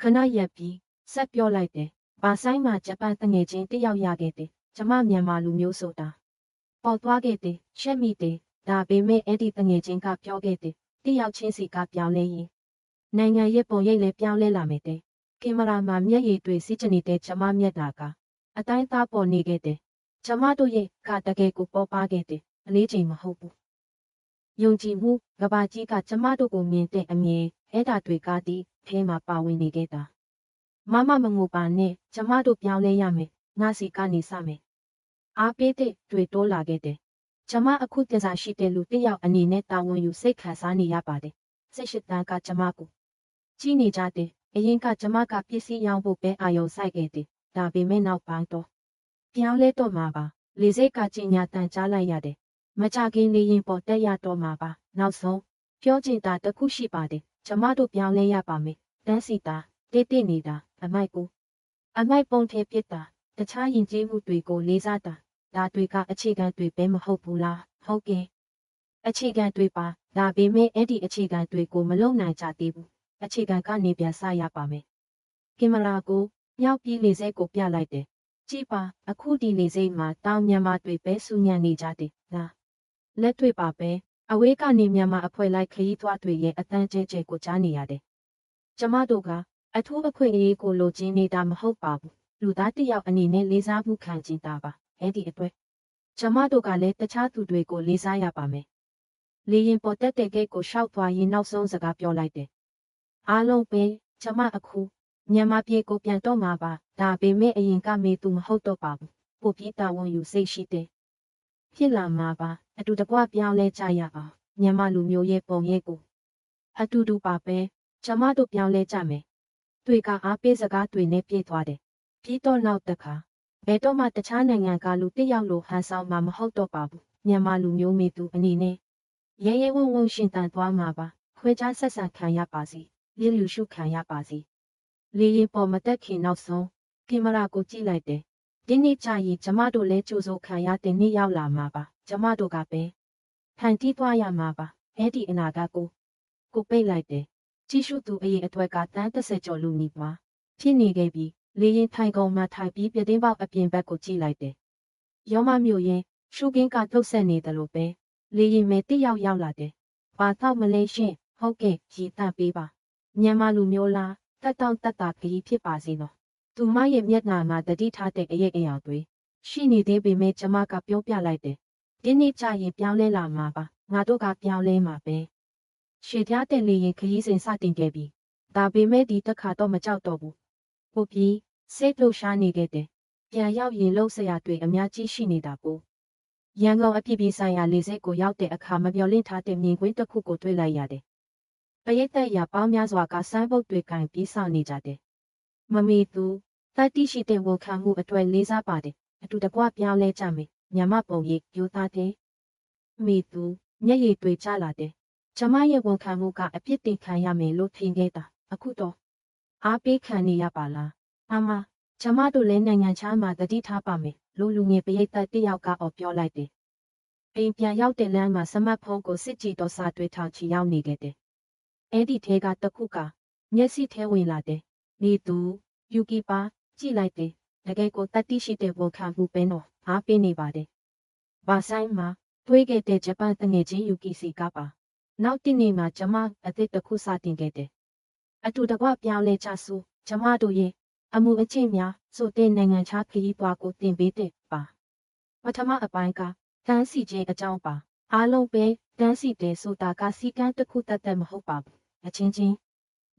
ခဏရက်ပြီးဆက်ပြောလိုက်တယ်ဘာဆိုင်မှာဂျပန်တငယ်ချင်းတယောက်ရခဲ့တယ်ကျမမြန်မာလူမျိုးဆိုတာပေါ်သွားခဲ့တယ်ရှက်မိတယ်ဒါပေမဲ့အဲ့ဒီတငယ်ချင်းကပြောခဲ့တယ်တယောက်ချင်းစီကပြောင်းလဲရင်နိုင်ငံရဲ့ပုံရိပ်လည်းပြောင်းလဲလာမယ်တဲ့ကင်မရာမှာမျက်ရည်တွေစီးကျနေတဲ့ကျမမျက်နှာကအတိုင်းသားပေါ်နေခဲ့တယ်ကျမတို့ရဲ့ကတကယ်ကိုပေါ်ပါခဲ့တယ်အလေးချိန်မဟုတ်ဘူးယုံကြည်မှုကဘာကြီးကကျမတို့ကိုမြင်တဲ့အမြင်အဲ့ဒါတွေကဒီထဲမှာပါဝင်နေခဲ့တာမမငိုပါနဲ့ကျမတို့ပြောင်းလဲရမယ်ငါစီကနေစမယ်အားပေးတဲ့တွေတိုးလာခဲ့တယ်ကျမအခုတစားရှိတဲ့လူတစ်ယောက်အနေနဲ့တာဝန်ယူစိတ်ခံစားနေရပါတယ်စိတ်ရှိတန်းကကျမကိုကြည့်နေကြတယ်အရင်ကကျမကပစ္စည်းရောင်းဖို့ပဲအာရုံစိုက်ခဲ့တယ်ဒါပေမဲ့နောက်ပိုင်းတော့ပြောင်းလဲတော့မှာပါလေစိတ်ကကြီးညာတန်ကြားလိုက်ရတယ်မကြခင်လေးရင်ပေါ်တက်ရတော့မှာပါနောက်ဆုံးပြောချင်တာတစ်ခုရှိပါတယ်ကျမတို့ပြောင်းလဲရပါမယ်တန်းစီတာတိတ်နေတာအမိုက်ပုံထဲပစ်တာတခြားယဉ်ကျေးမှုတွေကိုလေးစားတာဒါတွေကအခြေခံတွေပဲမဟုတ်ဘူးလားဟုတ်ကဲ့အခြေခံတွေပါဒါပေမဲ့အဲ့ဒီအခြေခံတွေကိုမလုံနိုင်ကြသေးဘူးအခြေခံကနေပြန်စရပါမယ်ကင်မရာကိုမြောက်ပြီးလေစိတ်ကိုပြလိုက်တယ်ကြည့်ပါအခုဒီလေစိတ်မှာတောင်မြန်မာတွေပဲစူညံနေကြတယ်လားလက်တွေ့ပါပဲအဝေးကနေမြန်မာအဖွဲ့လိုက်ခရီးသွားတွေရဲ့အတန်းကျဲကျဲကိုကြားနေရတယ်ကျမတို့ကအထူးအခွင့်အရေးကိုလိုချင်နေတာမဟုတ်ပါဘူးလူသားတစ်ယောက်အနေနဲ့လေးစားမှုခံချင်တာပါအဲ့ဒီအတွက်ကျမတို့ကလည်းတခြားသူတွေကိုလေးစားရပါမယ်လေရင်ပေါ်တက်တဲ့ဂိတ်ကိုရှောက်သွားရင်နောက်ဆုံးစကားပြောလိုက်တယ်အားလုံးပဲကျမအခုမြန်မာပြည်ကိုပြန်တော့မှာပါဒါပေမဲ့အရင်ကမေးသူမဟုတ်တော့ပါဘူးပို့ပြီးတာဝန်ယူစိတ်ရှိတယ် ဖြစ်လာမှာပါအတူတကွပြောင်းလဲကြရအောင်မြန်မာလူမျိုးရဲ့ပုံရိပ်ကိုအတူတူပါပဲကျမတို့ပြောင်းလဲကြမယ်တွေကအားပေးစကားတွေနဲ့ပြည့်သွားတယ်ပြီးတော့နောက်တစ်ခါဘယ်တော့မှတခြားနိုင်ငံကလူတစ်ယောက်လိုဟန်ဆောင်မှာမဟုတ်တော့ပါဘူးမြန်မာလူမျိုးမိသူအနေနဲ့ရဲရဲဝံ့ဝံ့ရှင်တန်သွားမှာပါခွဲခြားဆက်ဆံခံရပါစီလျလူရှုခံရပါစီလေရင်ပေါ်မတက်ခင်နောက်ဆုံးကင်မရာကိုကြည့်လိုက်တယ်ဒီနေ့ကြာရင်ကျမတို့လဲကြိုးစိုးခံရတဲ့နေ့ရောက်လာမှာပါကျမတို့ကပဲဖန်တီးသွားရမှာပါအဲ့ဒီအနာဂတ်ကိုပိတ်လိုက်တယ်ကြည့်ရှုသူအရေးအတွက်ကတန်း30ကျော်လူနီးပါဖြစ်နေခဲ့ပြီးလေရင်ထိုင်ကုန်မှထိုင်ပြီးပြတင်းပေါက်အပြင်ဘက်ကိုကြည့်လိုက်တယ်ရောမမျိုးရင်ရှုကင်းကထုတ်ဆက်နေတယ်လို့ပဲလေရင်မဲတစ်ယောက်ရောက်လာတယ်ဘာတော့မလဲရှင်ဟုတ်ကဲ့ရီတန့်ပေးပါမြန်မာလူမျိုးလားတက်တောင့်တက်တာခရီးဖြစ်ပါစေနော်သူမရဲ့မျက်နှာမှာတတိထားတဲ့အရေးအယောင်တွေရှိနေသေးပေမဲ့ကျမကပြောပြလိုက်တယ်ဒီနေ့ကြာရင်ပြောင်းလဲလာမှာပါငါတို့ကပြောင်းလဲမှာပဲရှေ့ထားတဲ့လေရင်ခရီးစဉ်စတင်ခဲ့ပြီဒါပေမဲ့ဒီတစ်ခါတော့မကြောက်တော့ဘူးပို့ပြီးစိတ်လှုပ်ရှားနေခဲ့တယ်ပြန်ရောက်ရင်လှုပ်ရှားတွေအများကြီးရှိနေတာပို့ရန်ကုန်အပြည်ပြည်ဆိုင်ရာလေဆိပ်ကိုရောက်တဲ့အခါမမျှော်လင့်ထားတဲ့မြင်ကွင်းတစ်ခုကိုတွေ့လိုက်ရတယ်ပရိသတ်ရပေါင်းများစွာကစမ်းပုတ်တွေကင်ပြီးဆောင်နေကြတယ်မမီသူတတိရှိတဲ့ဝန်ခံမှုအတွက်လေးစားပါတယ်အတူတကွပြောင်းလဲကြမယ်ညမပုံရိပ်ယူသားတယ်မိသူမျက်ရည်တွေကျလာတယ်ကျမရဲ့ဝန်ခံမှုကအပြစ်တင်ခံရမယ်လို့ထင်ခဲ့တာအခုတော့အားပေးခံနေရပါလားအမကျမတို့လည်းနိုင်ငံခြားမှာတတိထားပါမယ်လို့လူငယ်ပရိသတ်တစ်ယောက်ကပြောလိုက်တယ်အိမ်ပြန်ရောက်တဲ့လမ်းမှာစမတ်ဖုန်းကိုစစ်ကြည့်တော့စာတွေထောင်ချီရောက်နေခဲ့တယ်အဲ့ဒီထဲကတစ်ခုကမျက်စိထဲဝင်လာတယ်နေသူယူကီပါကြည့်လိုက်တယ်တကယ်ကိုတတိရှိတဲ့ဝန်ခံမှုပဲနော်အားပေးနေပါတယ်ဘာဆိုင်မှာတွေးခဲ့တဲ့ဂျပန်တငယ်ချင်းယူကီစီကပါနောက်တစ်နေ့မှာကျမအသစ်တစ်ခုစတင်ခဲ့တယ်အတူတကွပြောင်းလဲချဆိုကျမတို့ရဲ့အမှုအချင်းများဆိုတဲ့နိုင်ငံခြားခရီးသွားကိုတင်ပေးတဲ့ပါပထမအပိုင်းကတန်းစီခြင်းအကြောင်းပါအားလုံးပဲတန်းစီတယ်ဆိုတာကစီကန်းတစ်ခုတတ်မဟုတ်ပါဘူးအချင်းချင်း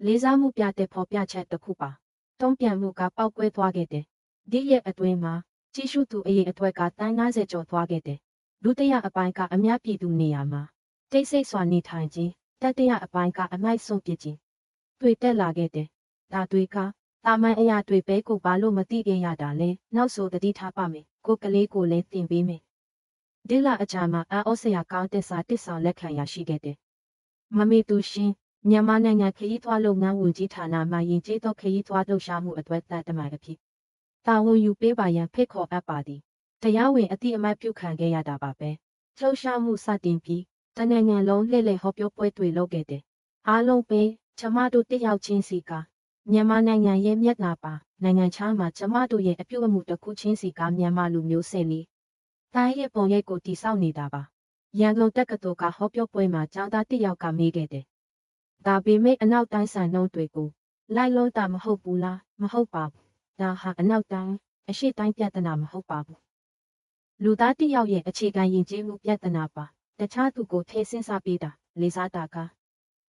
လေးစားမှုပြတဲ့ဖော်ပြချက်တစ်ခုပါတုံ့ပြန်မှုကပောက်ကွဲသွားခဲ့တယ်ဒီရဲ့အတွင်းမှာကြည့်ရှုသူအရေးအတွက်ကတန်း90ကျော်သွားခဲ့တယ်ဒုတိယအပိုင်းကအများပြည်သူနေရာမှာတိတ်ဆိတ်စွာနေထိုင်ခြင်းတတိယအပိုင်းကအမိုက်ဆုံးပြခြင်းတွေ့တက်လာခဲ့တယ်ဒါတွေကတာမန်အရာတွေပဲကိုဘာလို့မသိခဲ့ရတာလဲနောက်ဆိုတတိထားပါမယ်ကိုကလေးကိုလည်းတင်ပေးမယ်ဒီလအကြမှာအော်ဆရာကောင်းတဲ့စာတစ်ဆောင်လက်ခံရရှိခဲ့တယ်မမေသူရှင်မြန်မာနိုင်ငံခရီးသွားလုပ်ငန်းဝန်ကြီးဌာနမှယဉ်ကျေးသောခရီးသွားလှုပ်ရှားမှုအတွက်တမန်အဖြစ်တာဝန်ယူပေးပါရန်ဖိတ်ခေါ်အပ်ပါသည်တရားဝင်အတိအမှတ်ပြုခံခဲ့ရတာပါပဲလှုပ်ရှားမှုစတင်ပြီးတနိုင်ငံလုံးလှည့်လည်ဟောပြောပွဲတွေလုပ်ခဲ့တယ်အားလုံးပဲကျမတို့တယောက်ချင်းစီကမြန်မာနိုင်ငံရဲ့မျက်နှာပါနိုင်ငံခြားမှာကျမတို့ရဲ့အပြုအမူတစ်ခုချင်းစီကမြန်မာလူမျိုးဆယ်လီတိုင်းရဲ့ပုံရိပ်ကိုတည်ဆောက်နေတာပါရန်ကုန်တက္ကသိုလ်ကဟောပြောပွဲမှာကျောင်းသားတစ်ယောက်ကမေးခဲ့တယ်ဒါပေမဲ့အနောက်တိုင်းစံနှုန်းတွေကိုလိုက်လုံးတာမဟုတ်ဘူးလားမဟုတ်ပါဘူးဒါဟာအနောက်တိုင်းအရှေ့တိုင်းပြဿနာမဟုတ်ပါဘူးလူသားတစ်ယောက်ရဲ့အခြေခံယဉ်ကျေးမှုပြဿနာပါတခြားသူကိုထည့်စဉ်းစားပေးတာလေးစားတာက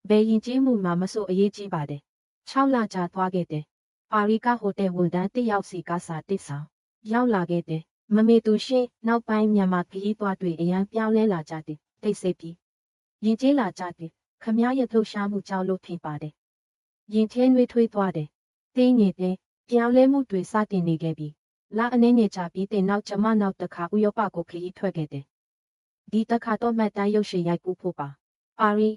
ဘယ်ယဉ်ကျေးမှုမှမဆိုအရေးကြီးပါတယ်6လကြာသွားခဲ့တယ်ပါရီကဟိုတယ်ဝန်ထမ်းတစ်ယောက်စီကစာတစ်ဆောင်ရောက်လာခဲ့တယ်မမေသူရှင်းနောက်ပိုင်းမြန်မာခရီးသွားတွေအရန်ပြောင်းလဲလာကြတယ်တိတ်ဆိတ်ပြီးယဉ်ကျေးလာကြတယ်ခမည်းရဲ့လှုပ်ရှားမှုကြောင့်လို့ထင်ပါတယ်ရင်ထဲနှွေးထွေးသွားတယ်တင်းငယ်တဲ့ပြောင်းလဲမှုတွေစတင်နေခဲ့ပြီလအနေနဲ့ကြာပြီးတဲ့နောက်ကျမနောက်တစ်ခါဥရောပကိုခရီးထွက်ခဲ့တယ်ဒီတစ်ခါတော့မှတ်တမ်းရုပ်ရှင်ရိုက်ကူးဖို့ပါပါရီ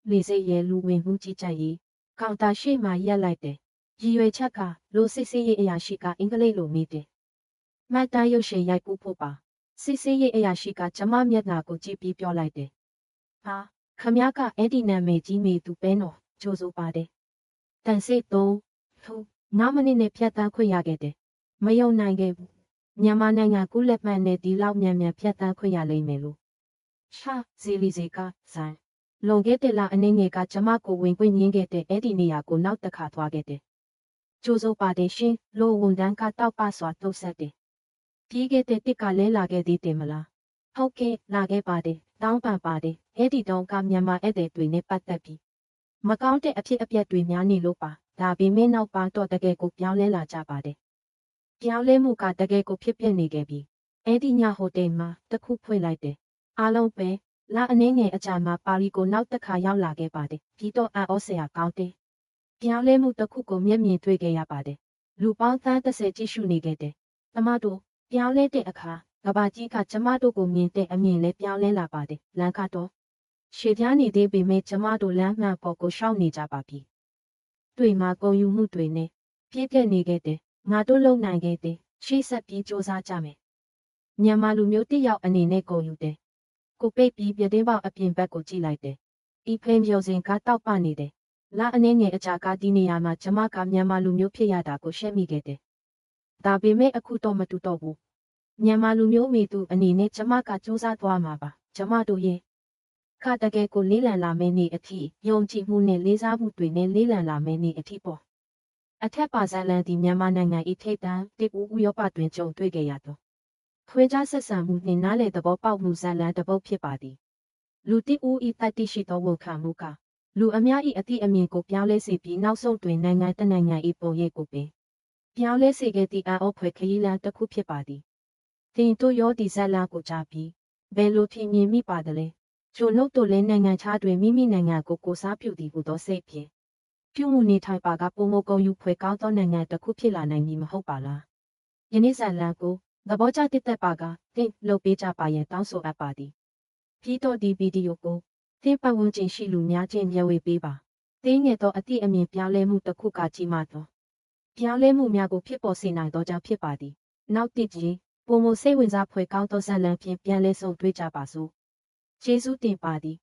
လေဆိပ်ရဲ့လူဝင်မှုကြီးကြပ်ရေးကောင်တာရှိမှရက်လိုက်တယ်ရည်ရွယ်ချက်ကလိုစစ်စစ်ရေးအရာရှိကအင်္ဂလိပ်လိုမိတယ်မှတ်တမ်းရုပ်ရှင်ရိုက်ကူးဖို့ပါစစ်စစ်ရေးအရာရှိကကျမမျက်နှာကိုကြည့်ပြီးပြောလိုက်တယ်ဟာခမည်းကအဲ့ဒီနာမည်ကြီးမေသူပဲနော်ကြိုးစိုးပါတယ်တန်စိတ်သုံးထို့9မိနစ်နဲ့ဖြတ်တန်းခွင့်ရခဲ့တယ်မယုံနိုင်ခဲ့ဘူးမြန်မာနိုင်ငံကူးလက်မှတ်နဲ့ဒီလောက်မြန်ဖြတ်တန်းခွင့်ရလိမ့်မယ်လို့ရှာဇီလီဇီကဇန်လွန်ခဲ့တဲ့လအနေငယ်ကကျမကိုဝင်ခွင့်ရင်းခဲ့တဲ့အဲ့ဒီနေရာကိုနောက်တစ်ခါသွားခဲ့တယ်ကြိုးစိုးပါတယ်ရှင်လိုဝန်တန်းကတောက်ပစွာတုတ်ဆက်တယ်ပြီးခဲ့တဲ့တစ်ကလဲလာခဲ့သေးတယ်မလားဟုတ်ကဲ့လာခဲ့ပါတယ်တောင်းပန်ပါတယ်အဲ့ဒီတုန်းကမြန်မာဧည့်သည်တွေနဲ့ပတ်သက်ပြီးမကောင်းတဲ့အဖြစ်အပျက်တွေများနေလို့ပါဒါပေမဲ့နောက်ပိုင်းတော့တကယ်ကိုပြောင်းလဲလာကြပါတယ်ပြောင်းလဲမှုကတကယ်ကိုဖြစ်ပျက်နေခဲ့ပြီ အဲဒီညဟိုတယ်မှာတစ်ခုဖွင့်လိုက်တယ်အားလုံးပဲလအနေငယ်အကြာမှာပါရီကိုနောက်တစ်ခါရောက်လာခဲ့ပါတယ်ပြီးတော့အံ့ဩစရာကောင်းတယ်ပြောင်းလဲမှုတစ်ခုကိုမျက်မြင်တွေ့ခဲ့ရပါတယ်လူပေါင်း30ကြည့်ရှုနေခဲ့တယ်ကျမတို့ပြောင်းလဲတဲ့အခါကဘာကြီးကကျမတို့ကိုမြင်တဲ့အမြင်နဲ့ပြောင်းလဲလာပါတယ်လမ်းကတော့ရှေ့ပြားနေသေးပေမဲ့ကျမတို့လမ်းမှန်ပေါ်ကိုရှောက်နေကြပါပြီတွေ့မှာကုန်ယူမှုတွေနဲ့ပြည့်ပြည့်နေခဲ့တယ်ငါတို့လုံနိုင်ခဲ့တယ်ရှေ့ဆက်ပြီးစ조사ကြမယ်မြန်မာလူမျိုးတစ်ယောက်အနေနဲ့ကုန်ယူတယ်ကိုပိတ်ပြီးပြတင်းပေါက်အပြင်ဘက်ကိုကြည့်လိုက်တယ်ဤဖိမ်ပြုံစင်ကတောက်ပနေတယ်လအနေငယ်အကြာကဒီနေရာမှာကျမကမြန်မာလူမျိုးဖြစ်ရတာကိုရှက်မိခဲ့တယ်ဒါပေမဲ့အခုတော့မတူတော့ဘူးမြန်မာလူမျိုးမိသူအနေနဲ့ကျမကစ조사သွားမှာပါကျမတို့ရဲ့ခတကယ်ကိုလေးလံလာမယ့်နေ့အထိယုံကြည်မှုနဲ့လေးစားမှုတွေနဲ့လေးလံလာမယ့်နေ့အထိပေါ့အထက်ပါဇာလန်ဒီမြန်မာနိုင်ငံဤထိပ်တန်းတိပူဥရောပတွင်ကြုံတွေ့ခဲ့ရတော့ခွေးကြားဆက်ဆံမှုနှင့်နားလေသဘောပေါက်မှုဇာလန်တစ်ပုဒ်ဖြစ်ပါသည်လူတိဦးဤတတ်တိရှိသောဝန်ခံမှုကလူအများဤအသည့်အမြင်ကိုပြောင်းလဲစေပြီးနောက်ဆုံးတွင်နိုင်ငံတနိုင်ငံဤပုံရိပ်ကိုပင်ပြောင်းလဲစေခဲ့သည့်အံ့ဩဖွယ်ခရီးလမ်းတစ်ခုဖြစ်ပါသည်တင်တို့ရောဒီဇာလန်ကိုကြားပြီးဘယ်လိုဖြစ်မြင်မိပါသလဲကျို့နှုတ်တို့လည်းနိုင်ငံခြားတွင်မိမိနိုင်ငံကိုကိုစားပြုသည်ဟူသောစိတ်ဖြင့်ပြုမှုနေထိုင်ပါကပုံမကုန်ယူဖွယ်ကောင်းသောနိုင်ငံတစ်ခုဖြစ်လာနိုင်မည်မဟုတ်ပါလားယနေ့ဇာလန်ကိုသဘောကျတစ်သက်ပါကတင်လုပ်ပေးကြပါရန်တောင်းဆိုအပ်ပါသည်ပြီးတော့ဒီဗီဒီယိုကိုတင်ပတ်ဝန်းကျင်ရှိလူများချင်းမျှဝေပေးပါတင်းငယ်သောအသည့်အမြင်ပြောင်းလဲမှုတစ်ခုကကြီးမားသောပြောင်းလဲမှုများကိုဖြစ်ပေါ်စေနိုင်သောကြောင့်ဖြစ်ပါသည်နောက်တစ်ကြီးပုံမစိတ်ဝင်စားဖွယ်ကောင်းသောဇာလန်ဖြင့်ပြန်လဲဆုံတွေ့ကြပါစို့ကျေးဇူးတင်ပါသည်